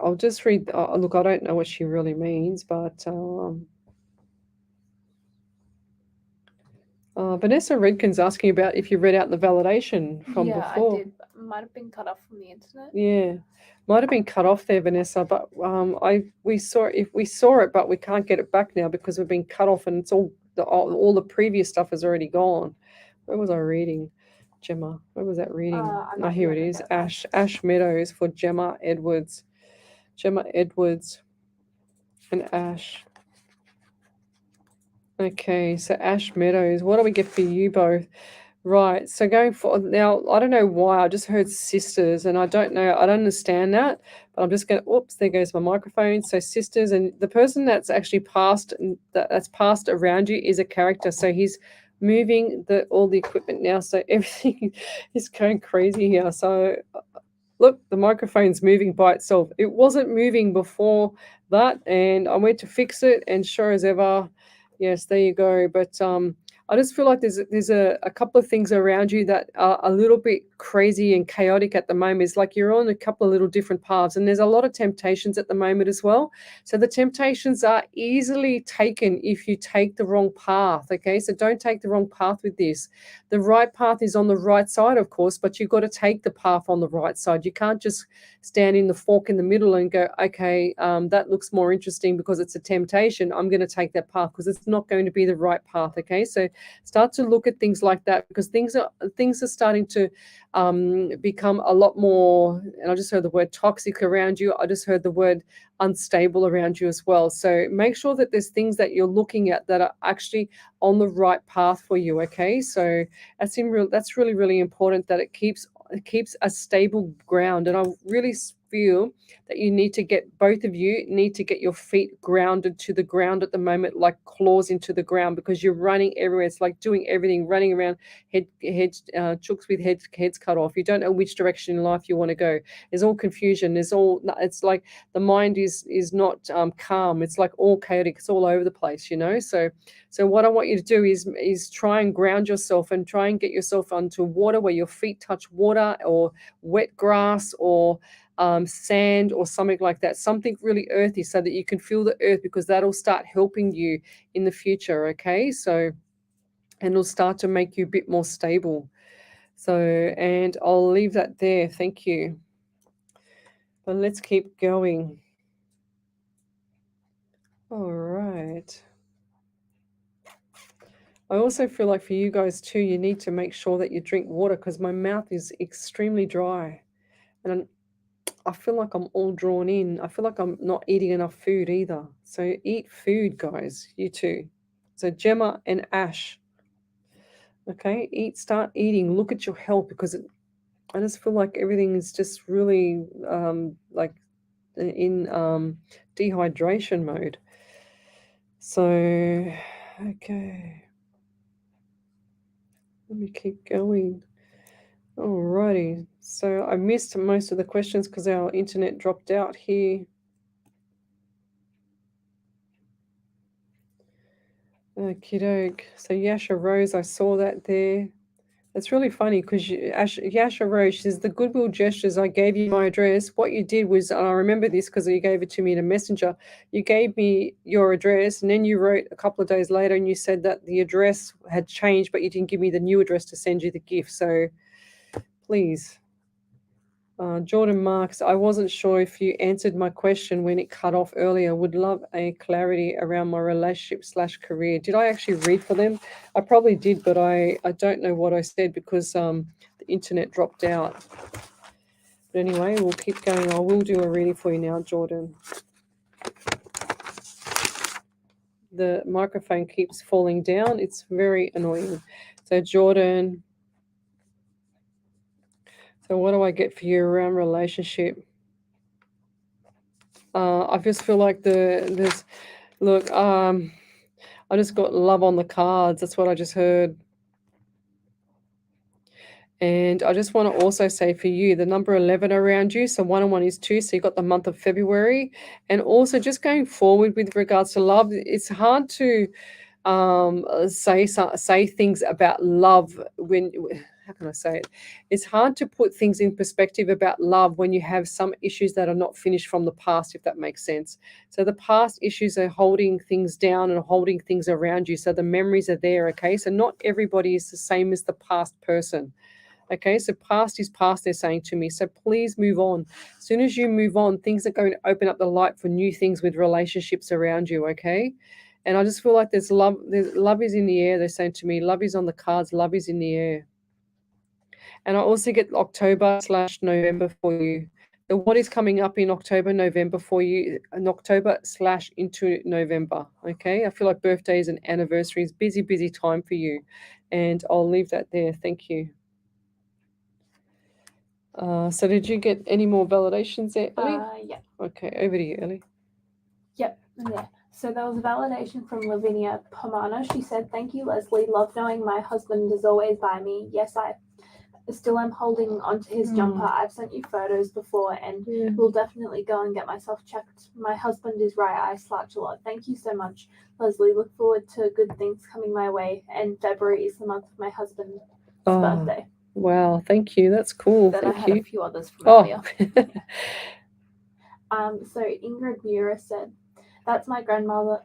I'll just read. Look, I don't know what she really means, but Vanessa Redkin's asking about if you read out the validation from before. Yeah, I did. Might have been cut off from the internet. Yeah, might have been cut off there, Vanessa. But we saw it, but we can't get it back now because we've been cut off, and it's all the previous stuff is already gone. Where was I reading? Gemma. Where was that reading? Here it is. Ash Meadows for Gemma Edwards. Gemma Edwards and Ash. Okay, so Ash Meadows. What do we get for you both? Right, so going forward now, I don't know why, I just heard sisters, and I don't understand that, but I'm just going to, oops, there goes my microphone. So sisters, and the person that's actually passed around you is a character. So he's moving all the equipment now, so everything is going crazy here. So look, the microphone's moving by itself. It wasn't moving before that, and I went to fix it, and sure as ever, yes, there you go. But I just feel like there's a couple of things around you that are a little bit crazy and chaotic at the moment. It's like you're on a couple of little different paths, and there's a lot of temptations at the moment as well. So the temptations are easily taken if you take the wrong path. Okay, so don't take the wrong path with this. The right path is on the right side, of course, but you've got to take the path on the right side. You can't just stand in the fork in the middle and go, okay, that looks more interesting because it's a temptation. I'm going to take that path because it's not going to be the right path. Okay, so start to look at things like that, because things are starting to become a lot more, and I just heard the word toxic around you. I just heard the word unstable around you as well. So make sure that there's things that you're looking at that are actually on the right path for you. Okay, so that's really, really important that it keeps a stable ground. And I really feel that you need to get, both of you need to get your feet grounded to the ground at the moment, like claws into the ground, because you're running everywhere. It's like doing everything, running around chooks with heads cut off. You don't know which direction in life you want to go. There's all confusion. It's like the mind is not calm. It's like all chaotic. It's all over the place, you know. So what I want you to do is try and ground yourself and try and get yourself onto water where your feet touch water, or wet grass, or sand, or something like that, something really earthy, so that you can feel the earth, because that'll start helping you in the future. Okay, so, and it'll start to make you a bit more stable. So, and I'll leave that there. Thank you. But let's keep going. All right. I also feel like for you guys too, you need to make sure that you drink water, because my mouth is extremely dry, and I feel like I'm all drawn in. I feel like I'm not eating enough food either. So eat food, guys, you too. So Gemma and Ash, okay, start eating. Look at your health, because I just feel like everything is just really like in dehydration mode. So, okay. Let me keep going. Alrighty. So I missed most of the questions because our internet dropped out here. Okie doke. So Yasha Rose, I saw that there. It's really funny because Yasha Rose, she says, the goodwill gestures, I gave you my address. What you did was, and I remember this because you gave it to me in a messenger, you gave me your address, and then you wrote a couple of days later and you said that the address had changed, but you didn't give me the new address to send you the gift. So please. Jordan Marks, I wasn't sure if you answered my question when it cut off earlier. Would love a clarity around my relationship/career. Did I actually read for them? I probably did, but I don't know what I said because the internet dropped out. But anyway, we'll keep going. I will do a reading for you now, Jordan. The microphone keeps falling down. It's very annoying. So Jordan, so what do I get for you around relationship? I just feel like look, I just got love on the cards. That's what I just heard. And I just want to also say for you, the number 11 around you, so 1 and 1 is 2, so you got the month of February. And also just going forward with regards to love, it's hard to say things about love when, how can I say it? It's hard to put things in perspective about love when you have some issues that are not finished from the past, if that makes sense. So the past issues are holding things down and holding things around you. So the memories are there, okay? So not everybody is the same as the past person. Okay, so past is past, they're saying to me. So please move on. As soon as you move on, things are going to open up the light for new things with relationships around you, okay? And I just feel like there's love is in the air, they're saying to me. Love is on the cards, love is in the air. And I also get October/November for you. So what is coming up in October, November for you? In October/ into November, okay? I feel like birthdays and anniversaries, busy time for you. And I'll leave that there. Thank you. So did you get any more validations there, Ellie? Yeah. Okay, over to you, Ellie. Yep. Yeah. So there was a validation from Lavinia Pomana. She said, "Thank you, Leslie. Love knowing my husband is always by me. Yes, still am holding onto his jumper. I've sent you photos before, and Yeah. will definitely go and get myself checked. My husband is right eye slouch a lot. Thank you so much, Leslie. Look forward to good things coming my way. And February is the month of my husband's Oh, birthday. wow. Thank you. That's cool. Then I Thank had you. a few others from Oh, earlier. So Ingrid Muir said, "That's my grandmother.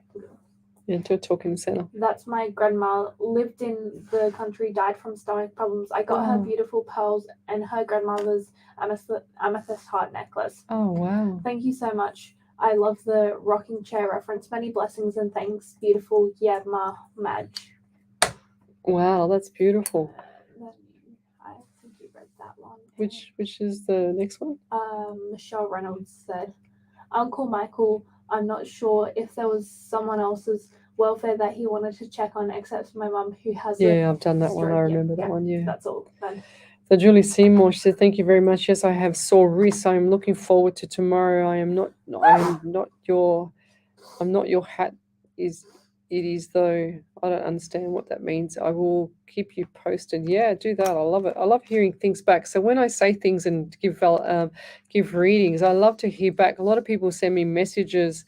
into a talking center. That's my grandma. Lived in the country, died from stomach problems. I got her Oh. beautiful pearls and her grandmother's amethyst heart necklace. Oh, wow. Thank you so much. I love the rocking chair reference. Many blessings and thanks. Beautiful Yadma Madge." Wow, that's beautiful. I think you read that one. Which is the next one? Michelle Reynolds said, "Uncle Michael, I'm not sure if there was someone else's welfare that he wanted to check on except my mum who has Yeah, I've done that one. I stroke. remember that one. Yeah. That's all then." So Julie Seymour, she said, "Thank you very much. Yes, I have sore wrists. I'm looking forward to tomorrow. I'm not your hat. It is though. I don't understand what that means. I will keep you posted." Yeah, do that. I love it. I love hearing things back. So when I say things and give readings, I love to hear back. A lot of people send me messages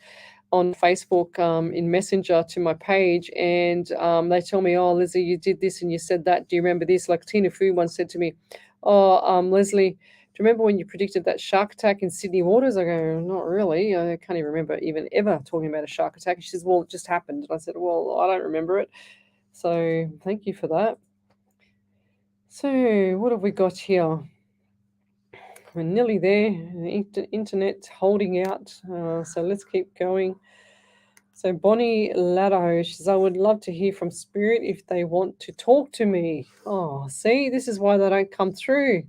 on Facebook in Messenger to my page, and they tell me, "Oh, Leslie, you did this and you said that. Do you remember this?" Like Tina Fu once said to me, "Oh, Leslie, do you remember when you predicted that shark attack in Sydney waters?" I go, "Not really. I can't even remember even ever talking about a shark attack." She says, "Well, it just happened." And I said, "Well, I don't remember it." So thank you for that. So what have we got here? We're nearly there. Internet holding out. So let's keep going. So Bonnie Laddo, she says, "I would love to hear from Spirit if they want to talk to me." Oh, see, this is why they don't come through.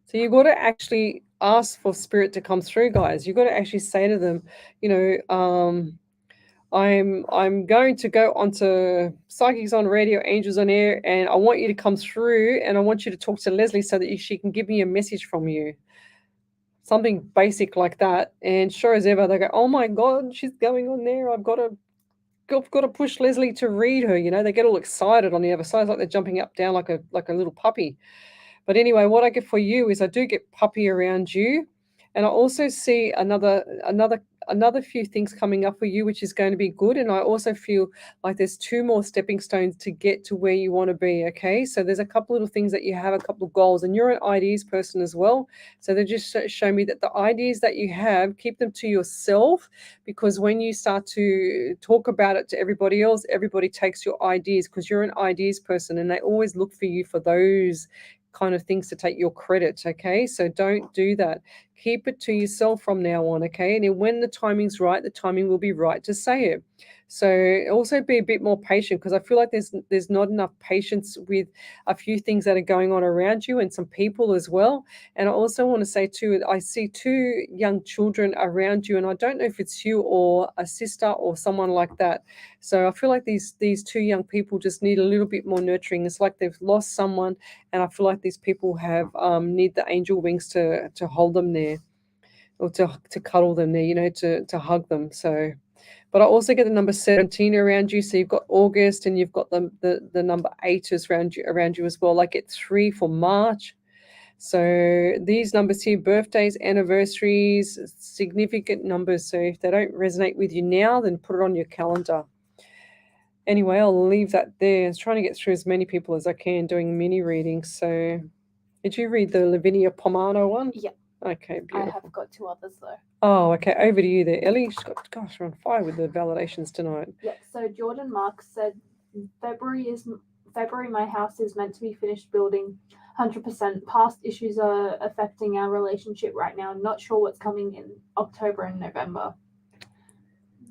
So you've got to actually ask for Spirit to come through, guys. You've got to actually say to them, I'm going to go onto Psychics on Radio, Angels on Air, and I want you to come through, and I want you to talk to Leslie so that she can give me a message from you. Something basic like that. And sure as ever, they go, "Oh my God, she's going on there. I've got to push Leslie to read her." They get all excited on the other side. It's like they're jumping up down like a little puppy. But anyway, what I get for you is I do get puppy around you, and I also see another few things coming up for you, which is going to be good. And I also feel like there's 2 more stepping stones to get to where you want to be. Okay, so there's a couple little things that you have, a couple of goals, and you're an ideas person as well. So they just show me that the ideas that you have, keep them to yourself, because when you start to talk about it to everybody else, everybody takes your ideas, because you're an ideas person, and they always look for you for those kind of things to take your credit. Okay, so don't do that. Keep it to yourself from now on. Okay, and then when the timing's right, the timing will be right to say it. So also be a bit more patient, because I feel like there's not enough patience with a few things that are going on around you and some people as well. And I also want to say too, I see 2 young children around you, and I don't know if it's you or a sister or someone like that. So I feel like these 2 young people just need a little bit more nurturing. It's like they've lost someone, and I feel like these people have need the angel wings to hold them there, or to cuddle them there, to hug them. So, but I also get the number 17 around you. So you've got August, and you've got the number 8 is around you as well. I get 3 for March. So these numbers here, birthdays, anniversaries, significant numbers. So if they don't resonate with you now, then put it on your calendar. Anyway, I'll leave that there. I was trying to get through as many people as I can doing mini readings. So did you read the Lavinia Pomano one? Yeah. Okay, beautiful. I have got 2 others though. Oh, okay. Over to you there, Ellie. She's got, gosh, we're on fire with the validations tonight. Yeah. So Jordan Marks said, February, my house is meant to be finished building 100%. Past issues are affecting our relationship right now. Not sure what's coming in October and November.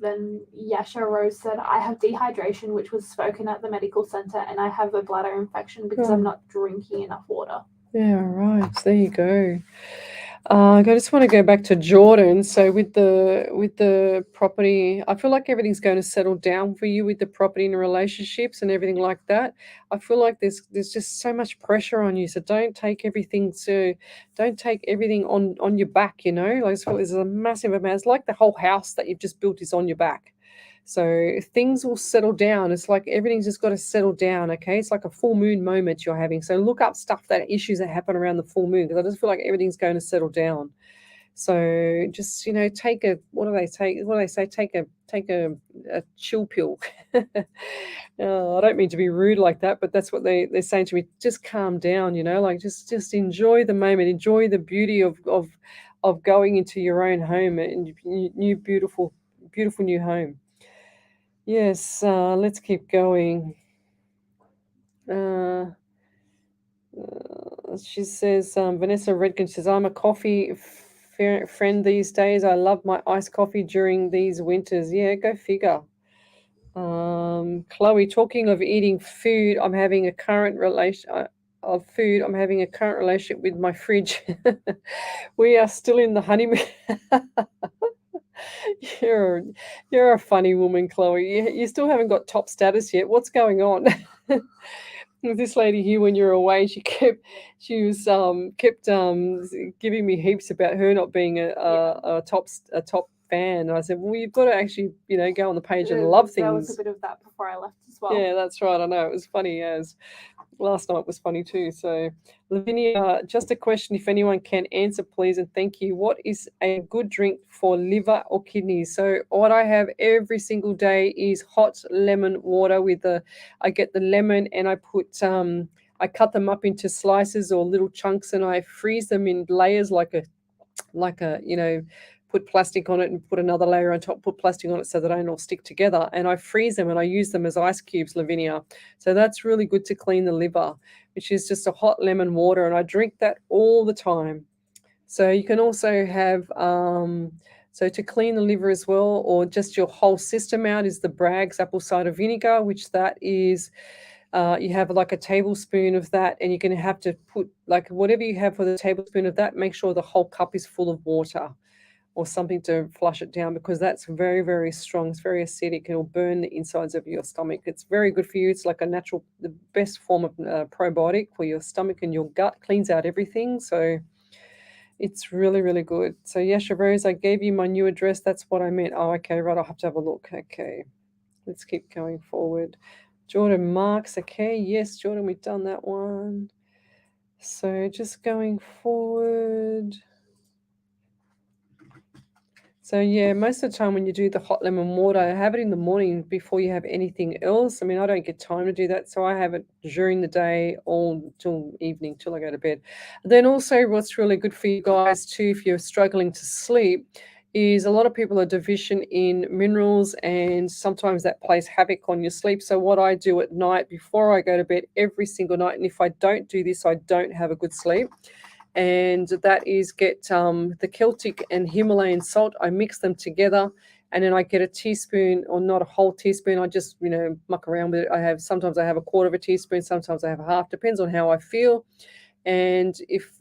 Then Yasha Rose said, "I have dehydration, which was spoken at the medical center, and I have a bladder infection because I'm not drinking enough water." Yeah, right. There you go. I just want to go back to Jordan. So with the property, I feel like everything's going to settle down for you with the property and relationships and everything like that. I feel like there's just so much pressure on you. So don't take everything on your back. Like, there's a massive amount. It's like the whole house that you've just built is on your back. So things will settle down. It's like everything's just got to settle down, okay? It's like a full moon moment you're having. So look up issues that happen around the full moon, because I just feel like everything's going to settle down. So just, take a, what do they say? Take a chill pill. I don't mean to be rude like that, but that's what they're saying to me. Just calm down, like just enjoy the moment, enjoy the beauty of going into your own home and new beautiful new home. Yes, let's keep going. She says, Vanessa Redkin says, I'm a coffee friend these days. I love my iced coffee during these winters. Yeah, go figure. Chloe, talking of eating food, I'm having a current relationship with my fridge. We are still in the honeymoon. You're a funny woman, Chloe. You still haven't got top status yet. What's going on? This lady here, when you're away, she was giving me heaps about her not being a top fan. And I said, well, you've got to actually go on the page and love things. There was a bit of that before I left as well. Yeah, that's right. I know, it was funny as last night was funny too. So Lavinia, just a question, if anyone can answer, please, and thank you. What is a good drink for liver or kidneys? So what I have every single day is hot lemon water I get the lemon and I put I cut them up into slices or little chunks and I freeze them in layers like a put plastic on it and put another layer on top, put plastic on it so they don't all stick together. And I freeze them and I use them as ice cubes, Lavinia. So that's really good to clean the liver, which is just a hot lemon water. And I drink that all the time. So you can also have, so to clean the liver as well, or just your whole system out, is the Bragg's apple cider vinegar, which that is, you have like a tablespoon of that, and you're going to have to put like whatever you have for the tablespoon of that, make sure the whole cup is full of water or something to flush it down, because that's very, very strong. It's very acidic. It'll burn the insides of your stomach. It's very good for you. It's like the best form of probiotic for your stomach and your gut, cleans out everything. So it's really, really good. So Yasha Rose, I gave you my new address. That's what I meant. Oh, okay, right. I'll have to have a look. Okay, let's keep going forward. Jordan Marks. Okay, yes, Jordan, we've done that one. So just going forward. So yeah, most of the time when you do the hot lemon water, I have it in the morning before you have anything else. I mean, I don't get time to do that, so I have it during the day all till evening, till I go to bed. Then also what's really good for you guys too, if you're struggling to sleep, is a lot of people are deficient in minerals, and sometimes that plays havoc on your sleep. So what I do at night before I go to bed every single night, and if I don't do this, I don't have a good sleep, and that is get the Celtic and Himalayan salt. I mix them together, and then I get a teaspoon, or not a whole teaspoon. I just muck around with it. Sometimes I have a quarter of a teaspoon, sometimes I have a half, depends on how I feel. And if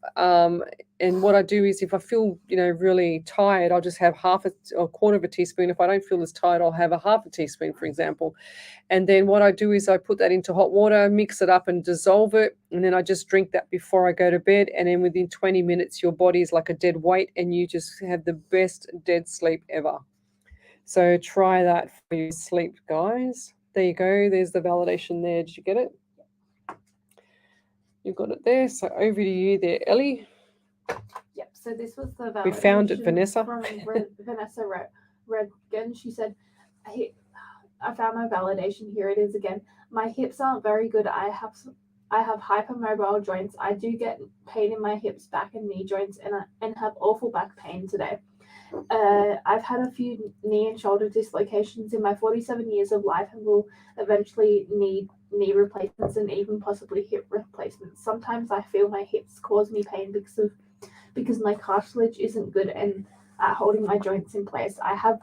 and what I do is, if I feel really tired, I'll just have half a quarter of a teaspoon. If I don't feel as tired, I'll have a half a teaspoon, for example. And then what I do is I put that into hot water, mix it up and dissolve it, and then I just drink that before I go to bed. And then within 20 minutes, your body is like a dead weight, and you just have the best dead sleep ever. So try that for your sleep, guys. There you go. There's the validation there. Did you get it? You've got it there. So over to you there, Ellie. Yep. So this was the validation We found it, Vanessa. From Vanessa Redgen. She said, I found my validation. Here it is again. My hips aren't very good. I have hypermobile joints. I do get pain in my hips, back, and knee joints, and have awful back pain today. I've had a few knee and shoulder dislocations in my 47 years of life, and will eventually need knee replacements and even possibly hip replacements. Sometimes I feel my hips cause me pain because my cartilage isn't good and at holding my joints in place. I have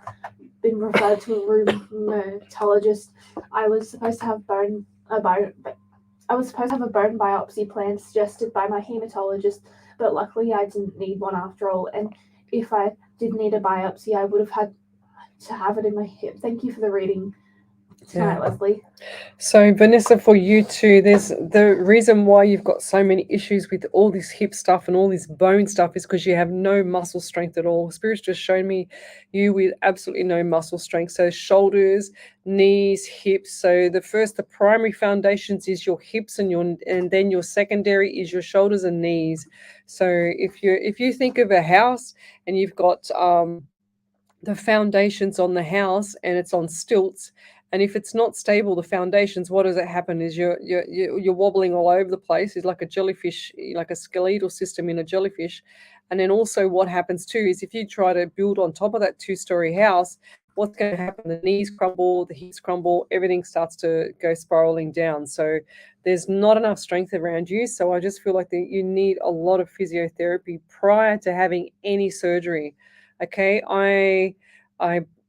been referred to a rheumatologist. I was supposed to have a bone biopsy plan suggested by my hematologist, but luckily I didn't need one after all. And if I did need a biopsy, I would have had to have it in my hip. Thank you for the reading. tonight, Leslie. So, Vanessa, for you too, there's the reason why you've got so many issues with all this hip stuff and all this bone stuff is because you have no muscle strength at all. Spirit's just shown me you with absolutely no muscle strength. So, shoulders, knees, hips. So, the primary foundations is your hips, and then your secondary is your shoulders and knees. So, if you think of a house and you've got the foundations on the house and it's on stilts, and if it's not stable, the foundations, what does it happen is you're wobbling all over the place. It's like a jellyfish, like a skeletal system in a jellyfish. And then also what happens too is if you try to build on top of that two-story house, what's going to happen? The knees crumble, the hips crumble, everything starts to go spiraling down. So there's not enough strength around you. So I just feel like that you need a lot of physiotherapy prior to having any surgery. Okay,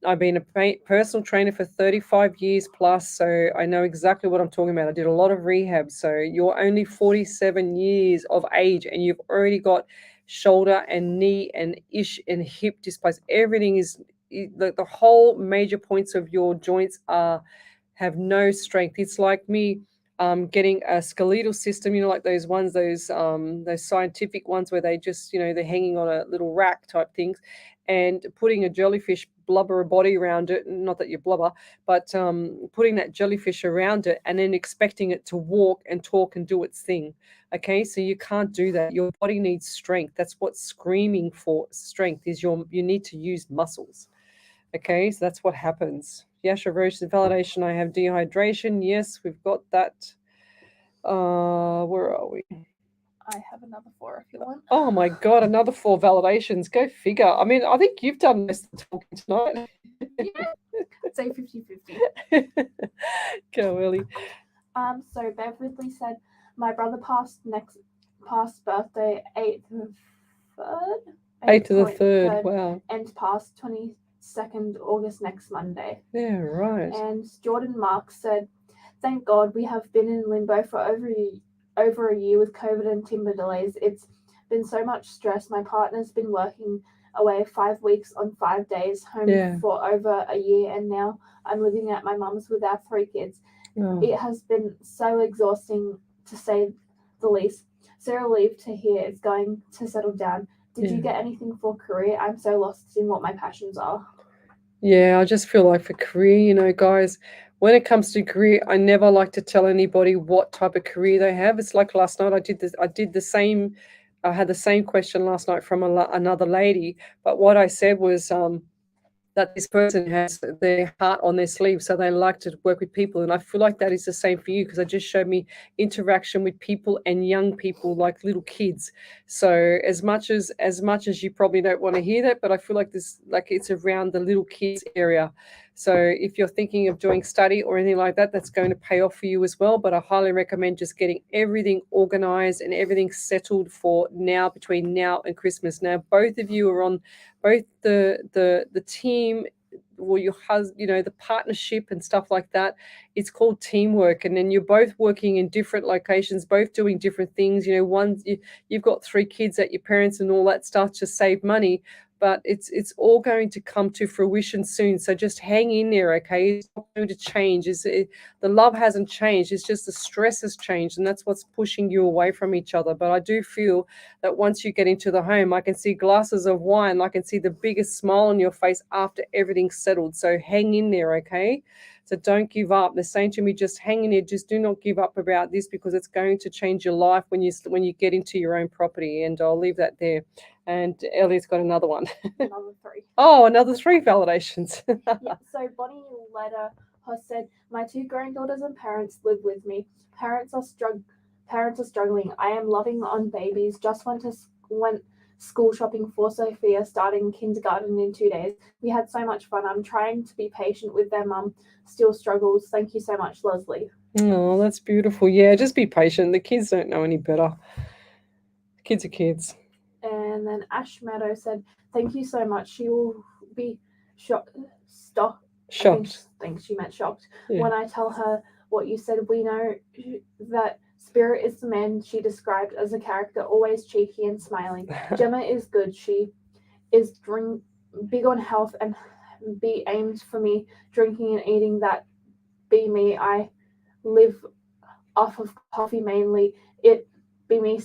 I've been a personal trainer for 35 years plus, so I know exactly what I'm talking about. I did a lot of rehab. So you're only 47 years of age and you've already got shoulder and knee and ish and hip displaced. Everything is the whole major points of your joints have no strength. It's like me getting a skeletal system, like those ones, those scientific ones where they just, they're hanging on a little rack type things, and putting a jellyfish blubber body around it, not that you blubber, but putting that jellyfish around it and then expecting it to walk and talk and do its thing. Okay, so you can't do that. Your body needs strength. That's what's screaming for strength, is you need to use muscles. Okay, so that's what happens. Yasha Roche, validation, I have dehydration. Yes, we've got that. Where are we? I have another 4 if you want. Oh my God, another 4 validations. Go figure. I mean, I think you've done most of the talking tonight. Yeah, I'd say 50-50. Go, Ellie. So Bev Ridley said, my brother passed birthday 8th of 3rd. 8th to the 3rd. Wow. And passed 22nd August next Monday. Yeah, right. And Jordan Marks said, thank God we have been in limbo for over a year with COVID and timber delays. It's been so much stress. My partner's been working away 5 weeks on 5 days, home for over a year, and now I'm living at my mum's with our 3 kids. Oh. It has been so exhausting, to say the least. So relieved to hear it's going to settle down. Did you get anything for career? I'm so lost in what my passions are. Yeah, I just feel like for career, guys, when it comes to career, I never like to tell anybody what type of career they have. It's like last night, I had the same question last night from another lady, but what I said was that this person has their heart on their sleeve, so they like to work with people. And I feel like that is the same for you, because it just showed me interaction with people and young people, like little kids. So as much as you probably don't want to hear that, but I feel like it's around the little kids area. So if you're thinking of doing study or anything like that, that's going to pay off for you as well. But I highly recommend just getting everything organized and everything settled for now, between now and Christmas. Now, both of you are on both the team, or your husband, the partnership and stuff like that. It's called teamwork. And then you're both working in different locations, both doing different things. You've got 3 kids at your parents and all that stuff to save money, but it's all going to come to fruition soon. So just hang in there, okay? It's not going to change. The love hasn't changed. It's just the stress has changed, and that's what's pushing you away from each other. But I do feel that once you get into the home, I can see glasses of wine. I can see the biggest smile on your face after everything's settled. So hang in there, okay? So don't give up. They're saying to me, just hang in there. Just do not give up about this, because it's going to change your life when you get into your own property. And I'll leave that there. And Ellie's got another one. Another 3. Oh, another 3 validations. Yeah, so Bonnie Leder has said, my 2 granddaughters and parents live with me. Parents are struggling. I am loving on babies. Just went school shopping for Sophia, starting kindergarten in 2 days. We had so much fun. I'm trying to be patient with their mum. Still struggles. Thank you so much, Leslie. Oh, that's beautiful. Yeah, just be patient. The kids don't know any better. Kids are kids. And then Ash Meadow said, thank you so much. She will be shocked. I think she meant shocked. Yeah. When I tell her what you said, we know that Spirit is the man she described as a character, always cheeky and smiling. Gemma is good. She is big on health and be aimed for me, drinking and eating that be me. I live off of coffee mainly. It be me.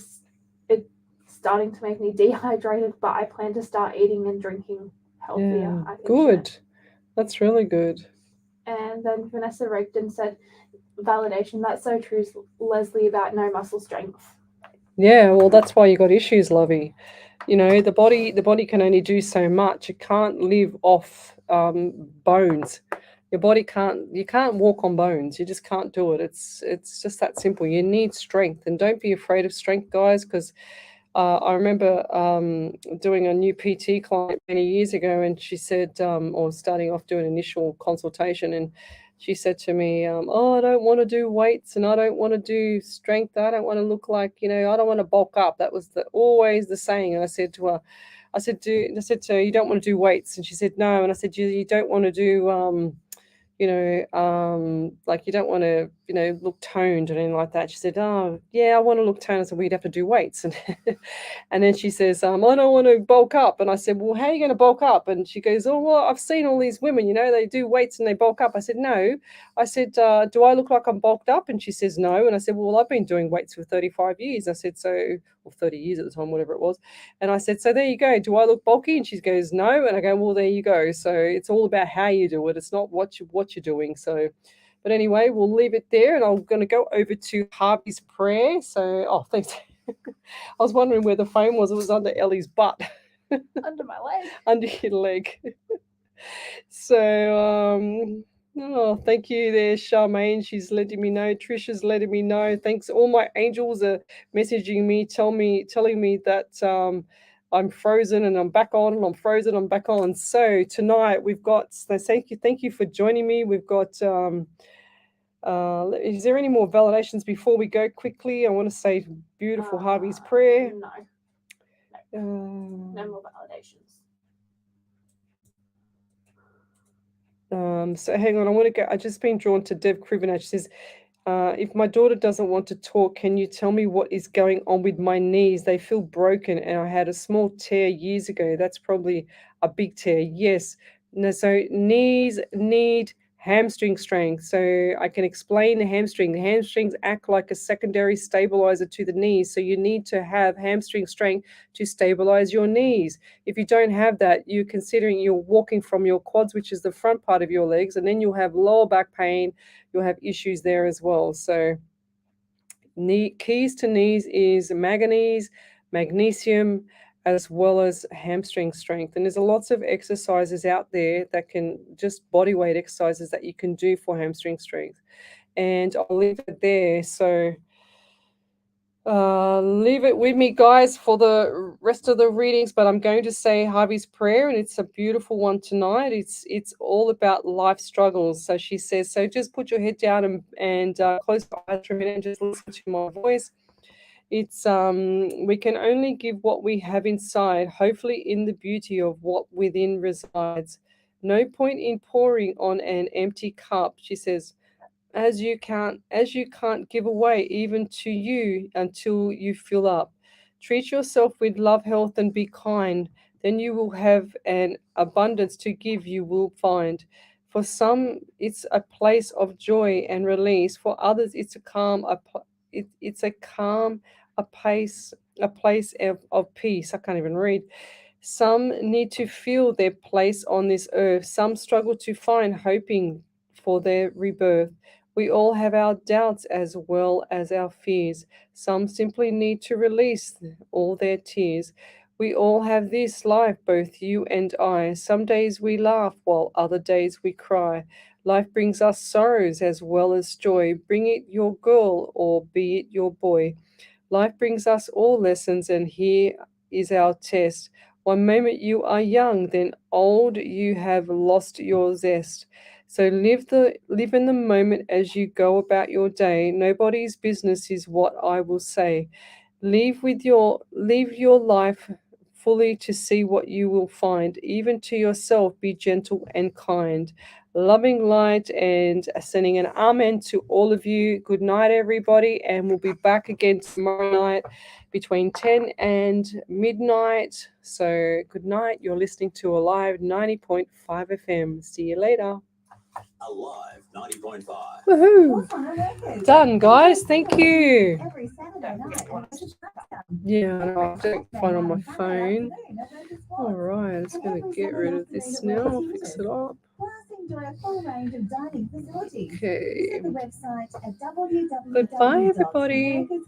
It's starting to make me dehydrated, but I plan to start eating and drinking healthier. Yeah, I think good. That's really good. And then Vanessa Rigdon said, validation. That's so true, Leslie, about no muscle strength. Yeah, well, that's why you got issues, lovey. You know, the body can only do so much. It can't live off bones. Your body you can't walk on bones. You just can't do it. It's just that simple. You need strength, and don't be afraid of strength, guys, because I remember doing a new PT client many years ago, and she said, or starting off doing initial consultation, and she said to me, "Oh, I don't want to do weights, and I don't want to do strength. I don't want to look like, I don't want to bulk up." That was always the saying. And I said to her, I said to her, "You don't want to do weights?" And she said, "No." And I said, "You don't want to do like you don't want to, look toned or anything like that." She said, "Oh, yeah, I want to look toned." I said, "We'd have to do weights." And and then she says, "I don't want to bulk up." And I said, "Well, how are you going to bulk up?" And she goes, "Oh, well, I've seen all these women, they do weights and they bulk up." I said, "No." I said, "Do I look like I'm bulked up?" And she says, "No." And I said, "Well, I've been doing weights for 35 years. I said, "So," or 30 years at the time, whatever it was. And I said, "So there you go. Do I look bulky?" And she goes, "No." And I go, "Well, there you go." So it's all about how you do it. It's not what you're doing. So, but anyway, we'll leave it there, and I'm going to go over to Harvey's prayer. So, oh, thanks. I was wondering where the phone was. It was under Ellie's butt. Under my leg. Under your leg. So, oh, thank you there, Charmaine. She's letting me know. Trisha's letting me know. Thanks. All my angels are messaging me, telling me that I'm frozen and I'm back on, and I'm frozen, I'm back on. So tonight we've got. So thank you for joining me. We've got. Is there any more validations before we go quickly? I want to say beautiful Harvey's prayer. No more validations. So hang on, I want to go. I've just been drawn to Deb Krivenach. She says, if my daughter doesn't want to talk, can you tell me what is going on with my knees? They feel broken, and I had a small tear years ago. That's probably a big tear. Yes. No, so knees need hamstring strength. So I can explain the hamstring. The hamstrings act like a secondary stabilizer to the knees. So you need to have hamstring strength to stabilize your knees. If you don't have that, you're considering you're walking from your quads, which is the front part of your legs, and then you'll have lower back pain. You'll have issues there as well. So keys to knees is manganese, magnesium, as well as hamstring strength. And there's lots of exercises out there that can just body weight exercises that you can do for hamstring strength. And I'll leave it there. So leave it with me, guys, for the rest of the readings, but I'm going to say Harvey's prayer, and it's a beautiful one tonight. It's all about life struggles. So she says, so just put your head down and close your eyes for a minute and just listen to my voice. It's we can only give what we have inside, hopefully in the beauty of what within resides. No point in pouring on an empty cup, she says, as you can't give away even to you until you fill up. Treat yourself with love, health, and be kind. Then you will have an abundance to give, you will find. For some, it's a place of joy and release. For others, it's a calm, it's a calm, a place of peace. I can't even read. Some need to feel their place on this earth. Some struggle to find hoping for their rebirth. We all have our doubts as well as our fears. Some simply need to release all their tears. We all have this life, both you and I. Some days we laugh while other days we cry. Life brings us sorrows as well as joy. Bring it your girl or be it your boy. Life brings us all lessons, and here is our test. One moment you are young, then old, you have lost your zest. So live in the moment as you go about your day. Nobody's business is what I will say. Live your life fully to see what you will find. Even to yourself, be gentle and kind. Loving light, and sending an amen to all of you. Good night, everybody, and we'll be back again tomorrow night between 10 and midnight. So good night. You're listening to Alive 90.5 FM. See you later. Alive 90.5. Woohoo! Done, guys. Thank you. Every Saturday night. Yeah, I know, I don't find on my phone. All right, I'm just going to get rid of this now. I'll fix it up. Plus, enjoy a full range of dining facilities. Okay. Visit the website at www.americasclub.com.au Goodbye, everybody. Oops,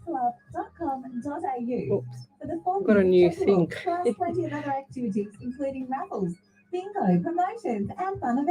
for the full got a new schedule, thing. plus plenty of other activities, including raffles, bingo, promotions, and fun events.